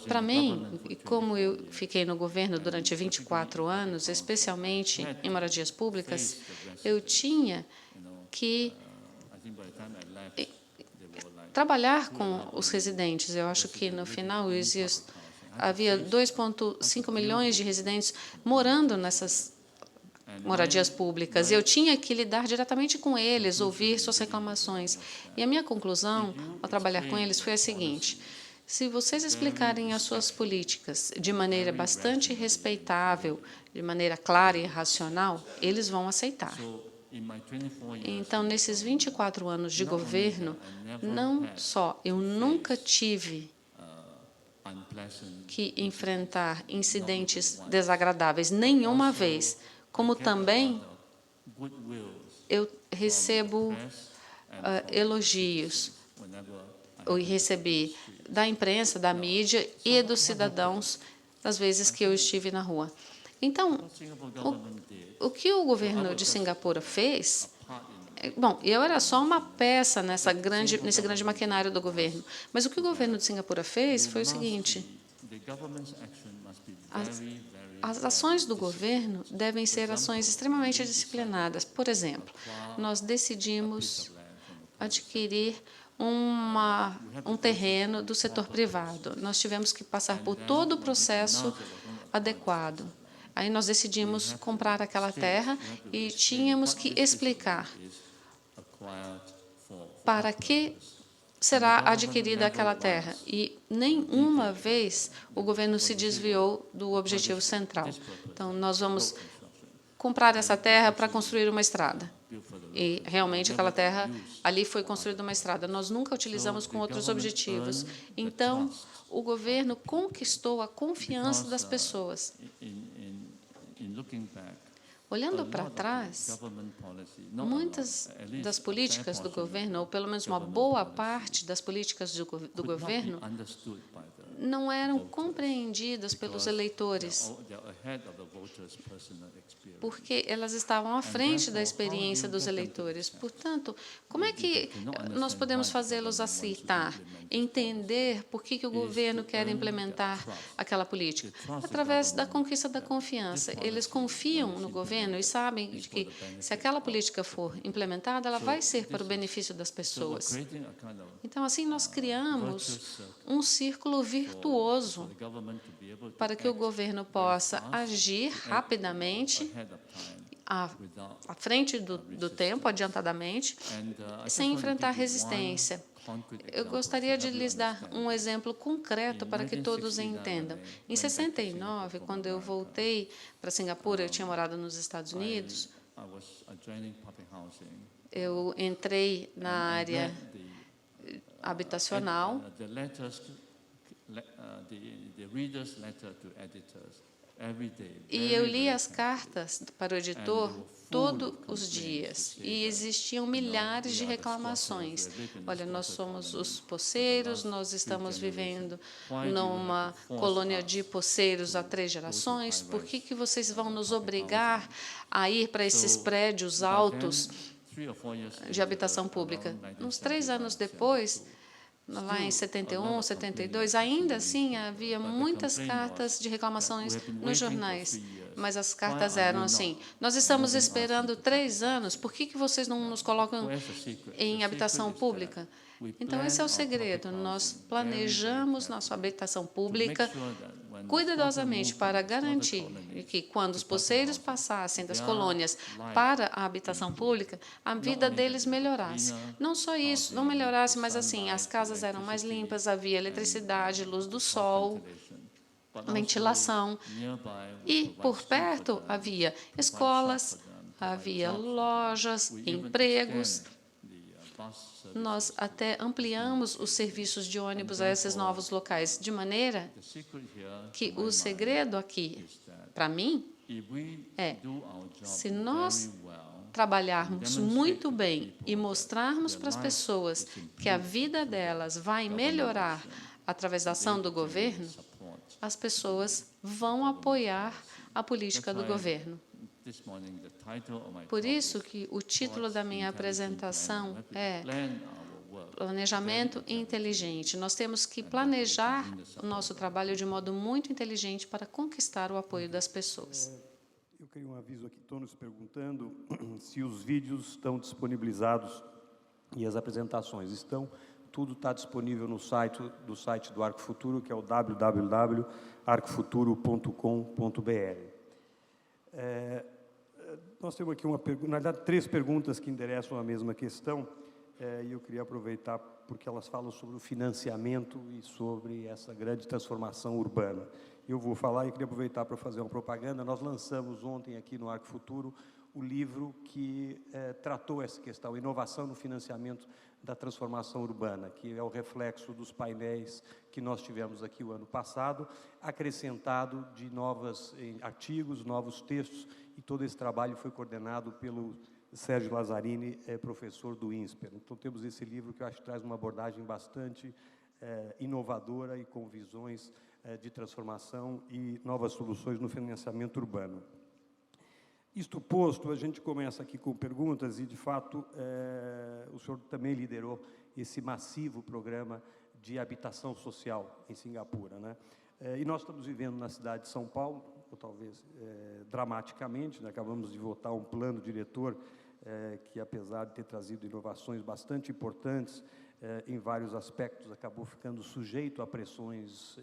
para mim, e como eu fiquei no governo durante 24 anos, especialmente em moradias públicas, eu tinha que trabalhar com os residentes. Eu acho que, no final, havia 2,5 milhões de residentes morando nessas moradias públicas. Eu tinha que lidar diretamente com eles, ouvir suas reclamações. E a minha conclusão, ao trabalhar com eles, foi a seguinte: se vocês explicarem as suas políticas de maneira bastante respeitável, de maneira clara e racional, eles vão aceitar. Então, nesses 24 anos de governo, não só eu nunca tive que enfrentar incidentes desagradáveis nenhuma vez, como também eu recebo elogios, ou recebi da imprensa, da mídia e dos cidadãos das vezes que eu estive na rua. Então, o que o governo de Cingapura fez... Bom, eu era só uma peça nesse grande maquinário do governo, mas o que o governo de Cingapura fez foi o seguinte: as ações do governo devem ser ações extremamente disciplinadas. Por exemplo, nós decidimos adquirir um terreno do setor privado. Nós tivemos que passar por todo o processo adequado. Aí nós decidimos comprar aquela terra e tínhamos que explicar para que será adquirida aquela terra. E nenhuma vez o governo se desviou do objetivo central. Então, nós vamos comprar essa terra para construir uma estrada. E, realmente, aquela terra, ali foi construída uma estrada. Nós nunca utilizamos com outros objetivos. Então, o governo conquistou a confiança das pessoas. Olhando para trás, muitas das políticas do governo, ou pelo menos uma boa parte das políticas do governo, não eram compreendidas pelos eleitores, ahead of the voters' personal experience. porque elas estavam à frente da experiência dos eleitores. Portanto, como é que nós podemos fazê-los aceitar, entender por que o governo quer implementar aquela política? Através da conquista da confiança. Eles confiam no governo e sabem de que, se aquela política for implementada, ela vai ser para o benefício das So we're pessoas. creating a kind of Então, assim, nós criamos virtuous circle um círculo virtuoso for the government to be able to para que o act governo possa agir rapidamente, ahead of time without à frente do tempo, adiantadamente, and I just sem want to enfrentar give you resistência. one concrete Eu example gostaria to de help you lhes dar understand um this. exemplo concreto para que todos entendam. Em 69, quando eu voltei para Singapura, eu tinha morado nos Estados Unidos, I was adjoining public housing eu entrei na área habitacional the letters the readers letter to editors every day. e eu li as cartas para o editor todos os dias e existiam milhares de reclamações. Olha, nós somos os poceiros, nós estamos vivendo numa colônia de poceiros há 3 gerações, por que vocês vão nos obrigar a ir para esses prédios altos de habitação pública? Uns 3 anos depois, lá em 71, 72, ainda assim havia muitas cartas de reclamações nos jornais, mas as cartas eram assim: nós estamos esperando 3 anos, por que vocês não nos colocam em habitação pública? Então, esse é o segredo. Nós planejamos nossa habitação pública cuidadosamente para garantir que, quando os poceiros passassem das colônias para a habitação pública, a vida deles melhorasse. Não só isso, não melhorasse, mas assim, as casas eram mais limpas, havia eletricidade, luz do sol, ventilação. E, por perto, havia escolas, havia lojas, empregos. Nós até ampliamos os serviços de ônibus a esses novos locais, de maneira que o segredo aqui, para mim, é: se nós trabalharmos muito bem e mostrarmos para as pessoas que a vida delas vai melhorar através da ação do governo, as pessoas vão apoiar a política do governo. Por isso que o título da minha apresentação é Planejamento Inteligente. Nós temos que planejar o nosso trabalho de modo muito inteligente para conquistar o apoio das pessoas. Eu queria um aviso aqui, estou nos perguntando se os vídeos estão disponibilizados e as apresentações estão. Tudo está disponível no site do Arco Futuro, que é o www.arcofuturo.com.br. Nós temos aqui na verdade 3 perguntas que endereçam a mesma questão, e eu queria aproveitar porque elas falam sobre o financiamento e sobre essa grande transformação urbana. Eu vou falar e queria aproveitar para fazer uma propaganda. Nós lançamos ontem aqui no Arco Futuro o livro que tratou essa questão, inovação no financiamento da transformação urbana, que é o reflexo dos painéis que nós tivemos aqui o ano passado, acrescentado de novos artigos, novos textos, e todo esse trabalho foi coordenado pelo Sérgio Lazzarini, professor do INSPER. Então, temos esse livro que eu acho que traz uma abordagem bastante inovadora e com visões de transformação e novas soluções no financiamento urbano. Isto posto, a gente começa aqui com perguntas e, de fato, o senhor também liderou esse massivo programa de habitação social em Singapura, né? E nós estamos vivendo na cidade de São Paulo, ou talvez dramaticamente, né? Acabamos de votar um plano diretor que, apesar de ter trazido inovações bastante importantes, em vários aspectos, acabou ficando sujeito a pressões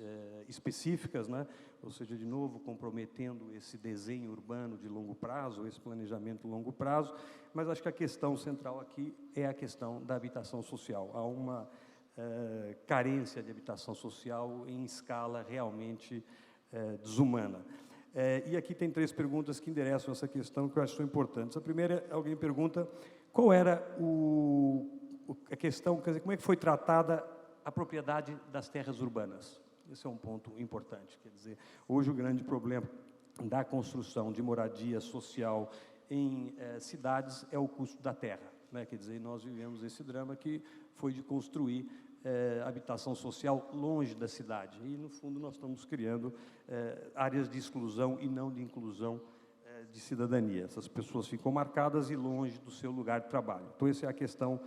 específicas, né? Ou seja, de novo, comprometendo esse desenho urbano de longo prazo, esse planejamento de longo prazo, mas acho que a questão central aqui é a questão da habitação social. Há uma carência de habitação social em escala realmente desumana. E aqui tem 3 perguntas que endereçam essa questão que eu acho que são importantes. A primeira, alguém pergunta qual era a questão, quer dizer, como é que foi tratada a propriedade das terras urbanas. Esse é um ponto importante. Quer dizer, hoje o grande problema da construção de moradia social em cidades é o custo da terra, né? Quer dizer, nós vivemos esse drama que foi de construir habitação social longe da cidade. E, no fundo, nós estamos criando áreas de exclusão e não de inclusão de cidadania. Essas pessoas ficam marcadas e longe do seu lugar de trabalho. Então, essa é a questão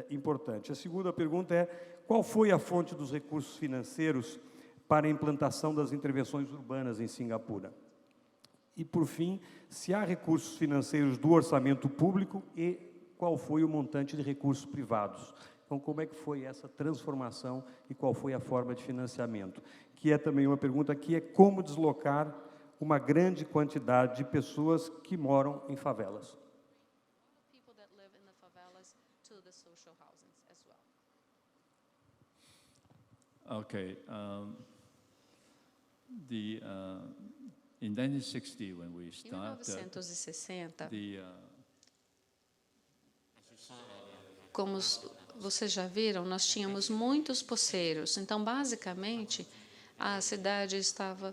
importante. A segunda pergunta é: qual foi a fonte dos recursos financeiros para a implantação das intervenções urbanas em Singapura? E, por fim, se há recursos financeiros do orçamento público e qual foi o montante de recursos privados? Então, como é que foi essa transformação e qual foi a forma de financiamento? Que é também uma pergunta que é como deslocar uma grande quantidade de pessoas que moram em favelas. Okay. In 1960, when we Em started, 1960, the como vocês já viram, nós tínhamos muitos poceiros. Então, basicamente, a cidade estava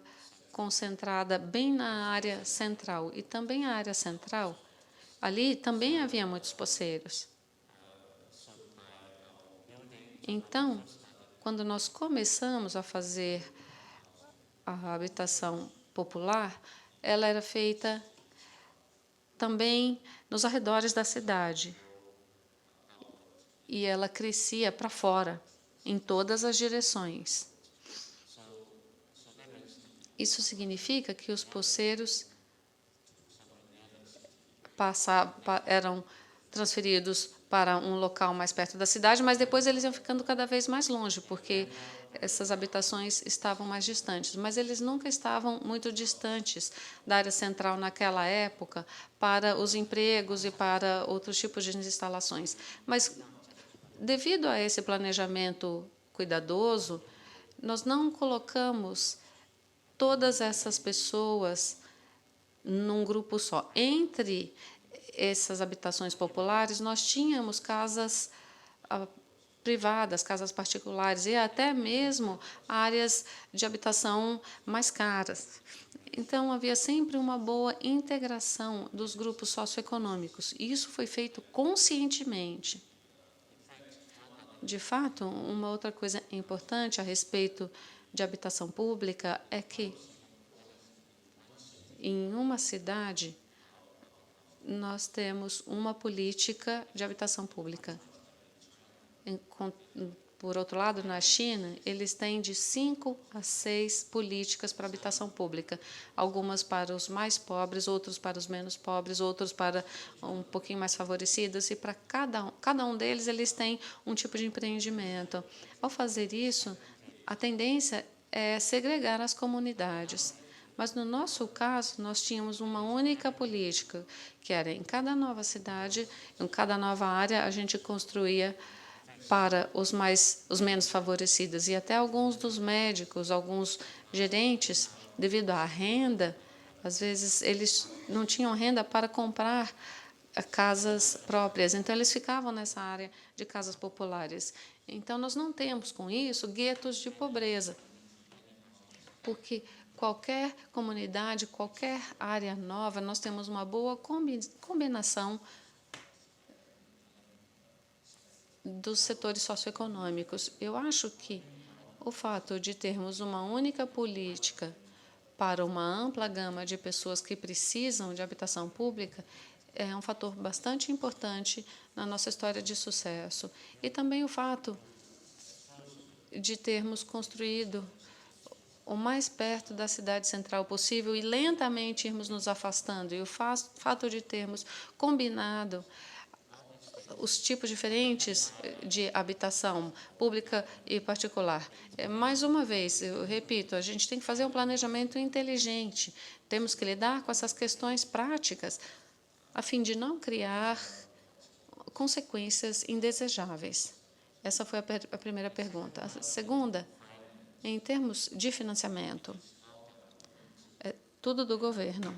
concentrada bem na área central. E também a área central, ali também havia muitos poceiros. Então, quando nós começamos a fazer a habitação popular, ela era feita também nos arredores da cidade. E ela crescia para fora, em todas as direções. Isso significa que os poceiros eram transferidos para um local mais perto da cidade, mas depois eles iam ficando cada vez mais longe, porque essas habitações estavam mais distantes. Mas eles nunca estavam muito distantes da área central naquela época para os empregos e para outros tipos de instalações. Mas, devido a esse planejamento cuidadoso, nós não colocamos todas essas pessoas num grupo só. Entre essas habitações populares, nós tínhamos casas privadas, casas particulares e até mesmo áreas de habitação mais caras. Então, havia sempre uma boa integração dos grupos socioeconômicos. E isso foi feito conscientemente. De fato, uma outra coisa importante a respeito de habitação pública é que, em uma cidade, nós temos uma política de habitação pública. Por outro lado, na China, eles têm de 5 a 6 políticas para habitação pública. Algumas para os mais pobres, outros para os menos pobres, outros para um pouquinho mais favorecidos. E para cada um deles, eles têm um tipo de empreendimento. Ao fazer isso, a tendência é segregar as comunidades. Mas, no nosso caso, nós tínhamos uma única política, que era em cada nova cidade, em cada nova área, a gente construía para os menos favorecidos. E até alguns dos médicos, alguns gerentes, devido à renda, às vezes eles não tinham renda para comprar casas próprias. Então, eles ficavam nessa área de casas populares. Então, nós não temos, com isso, guetos de pobreza, porque qualquer comunidade, qualquer área nova, nós temos uma boa combinação dos setores socioeconômicos. Eu acho que o fato de termos uma única política para uma ampla gama de pessoas que precisam de habitação pública é um fator bastante importante na nossa história de sucesso. E também o fato de termos construído o mais perto da cidade central possível e lentamente irmos nos afastando. E o fato de termos combinado os tipos diferentes de habitação pública e particular. Mais uma vez, eu repito, a gente tem que fazer um planejamento inteligente. Temos que lidar com essas questões práticas a fim de não criar consequências indesejáveis. Essa foi a primeira pergunta. A segunda, em termos de financiamento, é tudo do governo.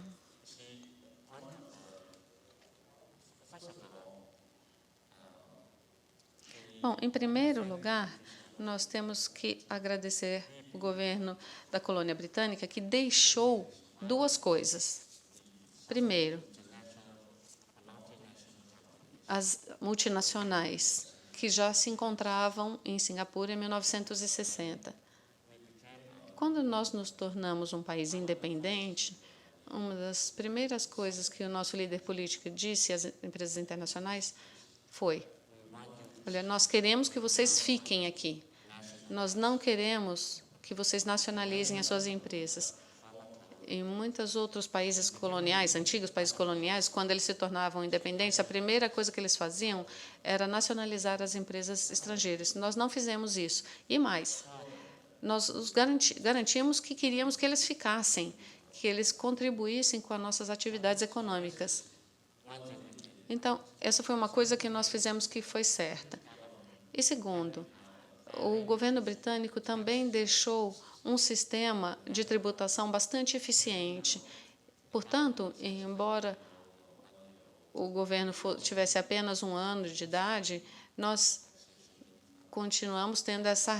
Bom, em primeiro lugar, nós temos que agradecer o governo da colônia britânica, que deixou duas coisas. Primeiro, as multinacionais, que já se encontravam em Singapura em 1960. Quando nós nos tornamos um país independente, uma das primeiras coisas que o nosso líder político disse às empresas internacionais foi: olha, nós queremos que vocês fiquem aqui. Nós não queremos que vocês nacionalizem as suas empresas. Em muitos outros países coloniais, antigos países coloniais, quando eles se tornavam independentes, a primeira coisa que eles faziam era nacionalizar as empresas estrangeiras. Nós não fizemos isso. E mais, nós os garantimos que queríamos que eles ficassem, que eles contribuíssem com as nossas atividades econômicas. Então, essa foi uma coisa que nós fizemos que foi certa. E segundo, o governo britânico também deixou um sistema de tributação bastante eficiente. Portanto, embora o governo tivesse apenas 1 ano de idade, nós continuamos tendo essa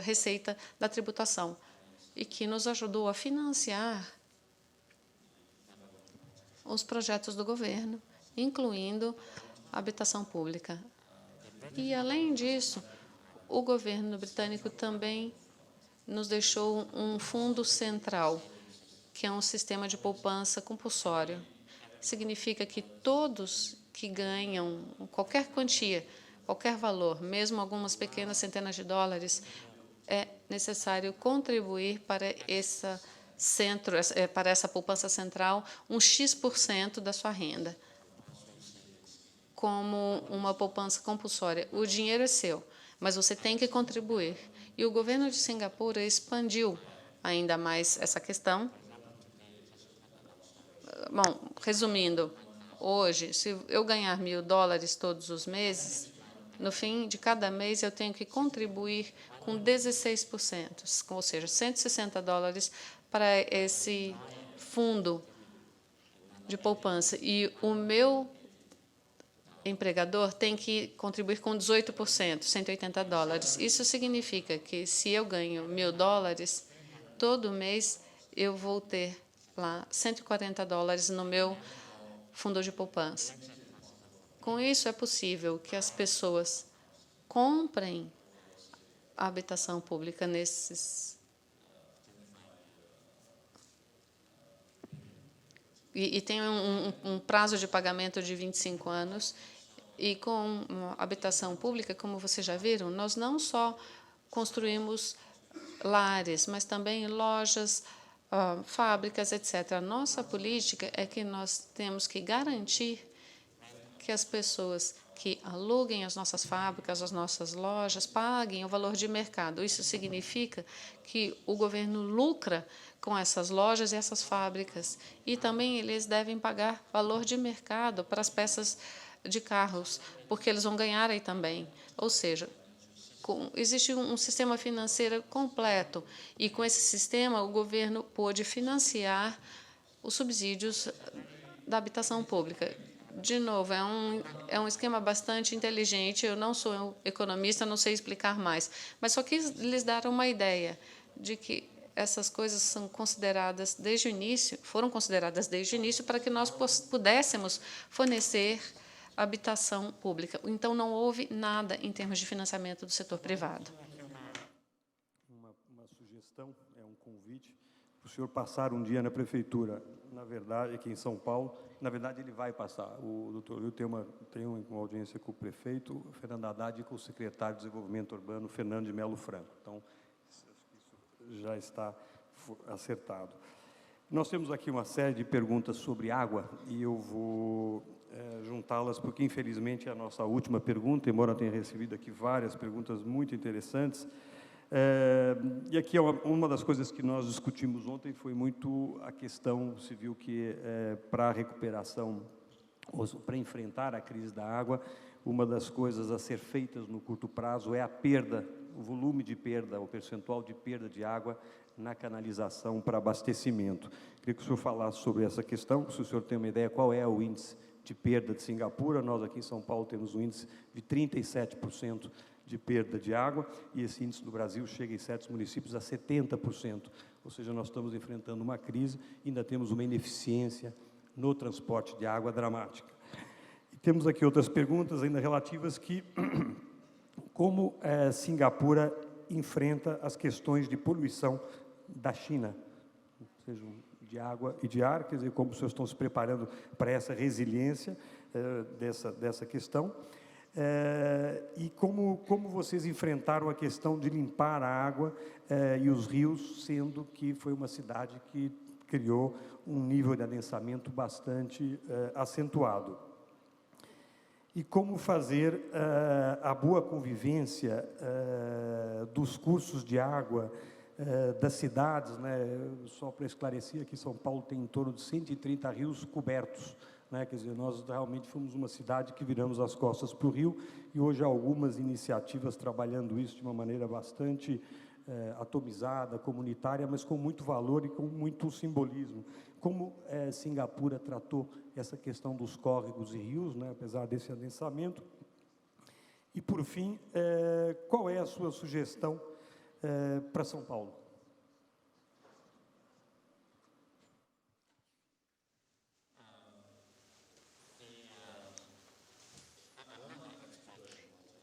receita da tributação, e que nos ajudou a financiar os projetos do governo, incluindo a habitação pública. E, além disso, o governo britânico também nos deixou um fundo central, que é um sistema de poupança compulsório. Significa que todos que ganham qualquer quantia, qualquer valor, mesmo algumas pequenas centenas de dólares, é necessário contribuir para para essa poupança central um X% da sua renda, como uma poupança compulsória. O dinheiro é seu, mas você tem que contribuir. E o governo de Singapura expandiu ainda mais essa questão. Bom, resumindo, hoje, se eu ganhar $1.000 todos os meses, no fim de cada mês eu tenho que contribuir com 16%, ou seja, $160 para esse fundo de poupança. E o meu empregador tem que contribuir com 18%, $180. Isso significa que, se eu ganho $1.000, todo mês eu vou ter lá $140 no meu fundo de poupança. Com isso, é possível que as pessoas comprem a habitação pública nesses... E tem um prazo de pagamento de 25 anos. E com a habitação pública, como vocês já viram, nós não só construímos lares, mas também lojas, fábricas, etc. A nossa política é que nós temos que garantir que as pessoas que aluguem as nossas fábricas, as nossas lojas, paguem o valor de mercado. Isso significa que o governo lucra com essas lojas e essas fábricas. E também eles devem pagar valor de mercado para as peças de carros, porque eles vão ganhar aí também. Ou seja, existe um sistema financeiro completo, e com esse sistema o governo pôde financiar os subsídios da habitação pública. De novo, é um esquema bastante inteligente. Eu não sou economista, não sei explicar mais, mas só quis lhes dar uma ideia de que essas coisas são consideradas desde o início, foram consideradas desde o início, para que nós pudéssemos fornecer habitação pública. Então, não houve nada em termos de financiamento do setor privado. Uma sugestão, um convite, para o senhor passar um dia na prefeitura, na verdade, aqui em São Paulo. Na verdade, ele vai passar. O doutor Liu tem uma audiência com o prefeito, Fernando Haddad, e com o secretário de Desenvolvimento Urbano, Fernando de Melo Franco. Então, isso já está acertado. Nós temos aqui uma série de perguntas sobre água, e eu vou juntá-las, porque, infelizmente, é a nossa última pergunta, embora eu tenha recebido aqui várias perguntas muito interessantes. E aqui uma das coisas que nós discutimos ontem foi muito a questão civil, que para a recuperação, para enfrentar a crise da água, uma das coisas a ser feitas no curto prazo é a perda, o volume de perda, o percentual de perda de água na canalização para abastecimento. Queria que o senhor falasse sobre essa questão, se o senhor tem uma ideia qual é o índice de perda de Singapura. Nós aqui em São Paulo temos um índice de 37% de perda de água, e esse índice no Brasil chega em certos municípios a 70%. Ou seja, nós estamos enfrentando uma crise e ainda temos uma ineficiência no transporte de água dramática. E temos aqui outras perguntas ainda relativas que como Singapura enfrenta as questões de poluição da China, seja de água e de ar, quer dizer, como os senhores estão se preparando para essa resiliência dessa questão, e como vocês enfrentaram a questão de limpar a água e os rios, sendo que foi uma cidade que criou um nível de adensamento bastante acentuado. E como fazer a boa convivência dos cursos de água das cidades, né? Só para esclarecer, aqui São Paulo tem em torno de 130 rios cobertos, né? Quer dizer, nós realmente fomos uma cidade que viramos as costas para o rio, e hoje há algumas iniciativas trabalhando isso de uma maneira bastante atomizada, comunitária, mas com muito valor e com muito simbolismo. Como Singapura tratou essa questão dos córregos e rios, né, apesar desse adensamento? E, por fim, qual é a sua sugestão para São Paulo?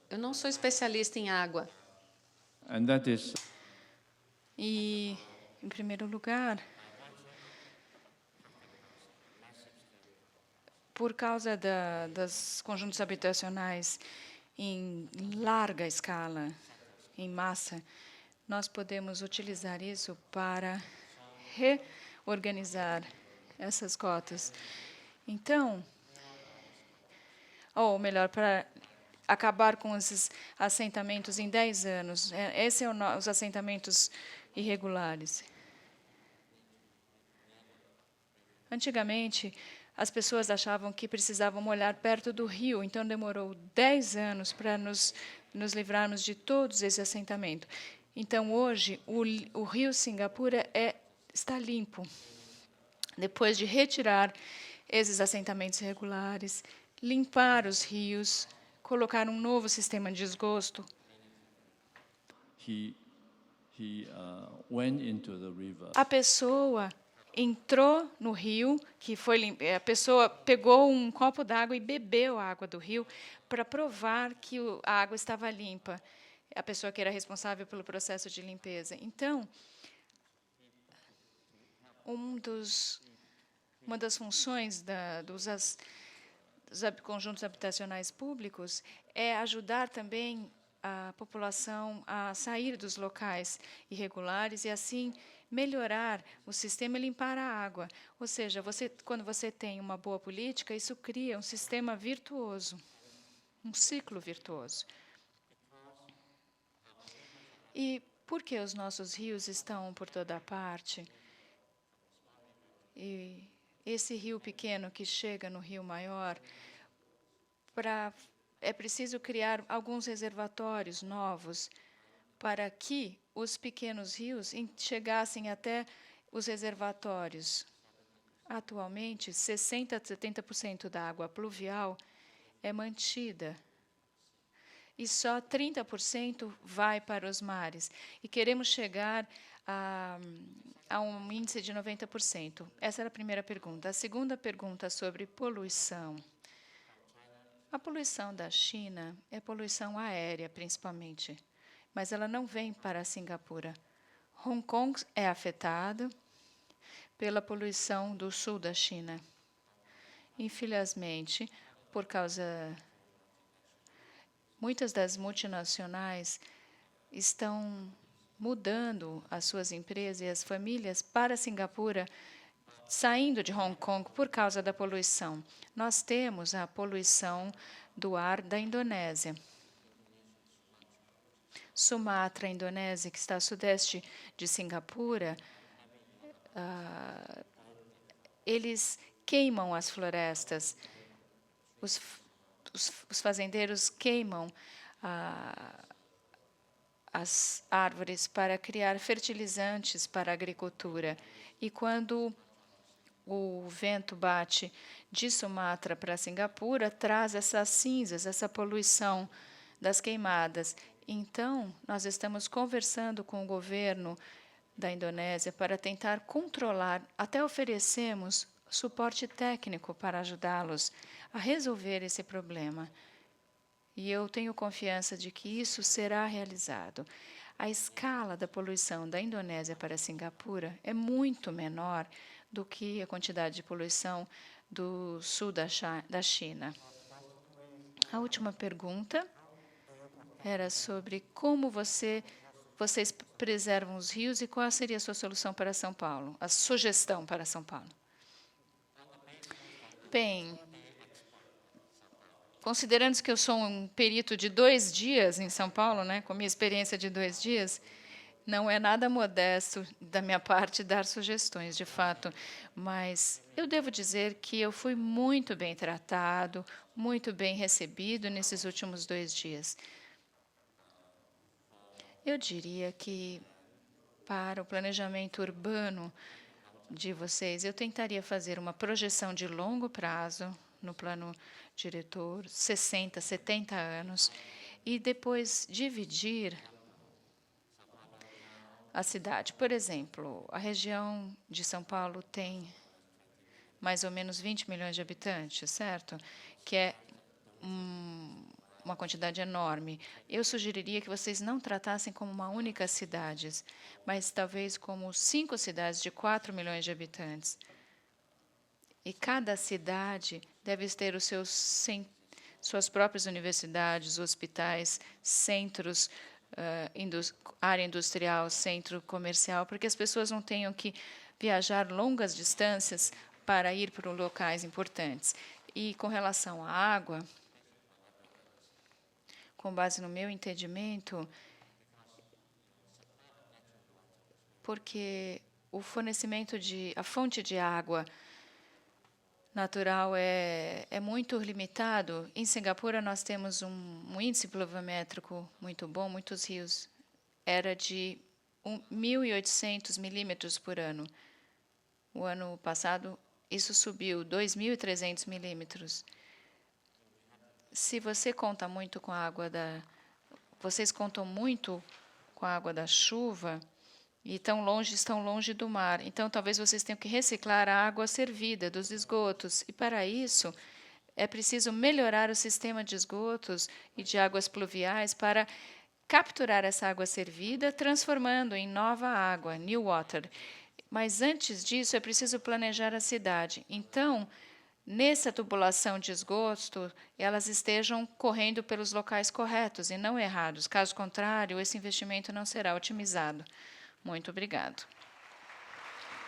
Eu não sou especialista em água. And that is E, em primeiro lugar, por causa dos conjuntos habitacionais em larga escala, em massa, nós podemos utilizar isso para reorganizar essas cotas. Então, ou melhor, para acabar com esses assentamentos em 10 anos. Esses são os assentamentos irregulares. Antigamente, as pessoas achavam que precisavam morar perto do rio, então demorou 10 anos para nos livrarmos de todos esses assentamentos. Então, hoje, o rio Singapura está limpo. Depois de retirar esses assentamentos irregulares, limpar os rios, colocar um novo sistema de esgoto. he went into the river. A pessoa entrou no rio, a pessoa pegou um copo d'água e bebeu a água do rio para provar que a água estava limpa. A pessoa que era responsável pelo processo de limpeza. Então, uma das funções dos conjuntos habitacionais públicos é ajudar também a população a sair dos locais irregulares e, assim, melhorar o sistema e limpar a água. Ou seja, quando você tem uma boa política, isso cria um sistema virtuoso, um ciclo virtuoso. E por que os nossos rios estão por toda parte? E esse rio pequeno que chega no rio maior, é preciso criar alguns reservatórios novos para que os pequenos rios chegassem até os reservatórios. Atualmente, 60% a 70% da água pluvial é mantida e só 30% vai para os mares. E queremos chegar a um índice de 90%. Essa era a primeira pergunta. A segunda pergunta sobre poluição. A poluição da China é poluição aérea, principalmente, mas ela não vem para Singapura. Hong Kong é afetado pela poluição do sul da China. Infelizmente, por causa... Muitas das multinacionais estão mudando as suas empresas e as famílias para Singapura, saindo de Hong Kong por causa da poluição. Nós temos a poluição do ar da Indonésia. Sumatra, Indonésia, que está a sudeste de Singapura, eles queimam as florestas. Os fazendeiros queimam as árvores para criar fertilizantes para a agricultura. E quando o vento bate de Sumatra para Singapura, traz essas cinzas, essa poluição das queimadas. Então, nós estamos conversando com o governo da Indonésia para tentar controlar, até oferecemos suporte técnico para ajudá-los a resolver esse problema. E eu tenho confiança de que isso será realizado. A escala da poluição da Indonésia para Singapura é muito menor do que a quantidade de poluição do sul da China. A última pergunta era sobre como vocês preservam os rios e qual seria a sua solução para São Paulo, a sugestão para São Paulo. Bem, considerando que eu sou um perito de 2 dias em São Paulo, né, com minha experiência de 2 dias, não é nada modesto da minha parte dar sugestões, de fato, mas eu devo dizer que eu fui muito bem tratado, muito bem recebido nesses últimos 2 dias. Eu diria que, para o planejamento urbano de vocês, eu tentaria fazer uma projeção de longo prazo no plano diretor, 60, 70 anos, e depois dividir a cidade. Por exemplo, a região de São Paulo tem mais ou menos 20 milhões de habitantes, certo? Que é uma quantidade enorme. Eu sugeriria que vocês não tratassem como uma única cidade, mas talvez como 5 cidades de 4 milhões de habitantes. E cada cidade deve ter suas próprias universidades, hospitais, centros, área industrial, centro comercial, para que as pessoas não tenham que viajar longas distâncias para ir para locais importantes. E com relação à água, com base no meu entendimento, porque o fornecimento a fonte de água natural é muito limitado. Em Singapura, nós temos um índice pluviométrico muito bom, muitos rios. Era de 1.800 milímetros por ano. O ano passado, isso subiu 2.300 milímetros. Se você conta muito com a água vocês contam muito com a água da chuva e estão longe do mar. Então, talvez vocês tenham que reciclar a água servida dos esgotos. E, para isso, é preciso melhorar o sistema de esgotos e de águas pluviais para capturar essa água servida, transformando em nova água, new water. Mas, antes disso, é preciso planejar a cidade. Então, nessa tubulação de esgoto, elas estejam correndo pelos locais corretos e não errados. Caso contrário, esse investimento não será otimizado. Muito obrigado.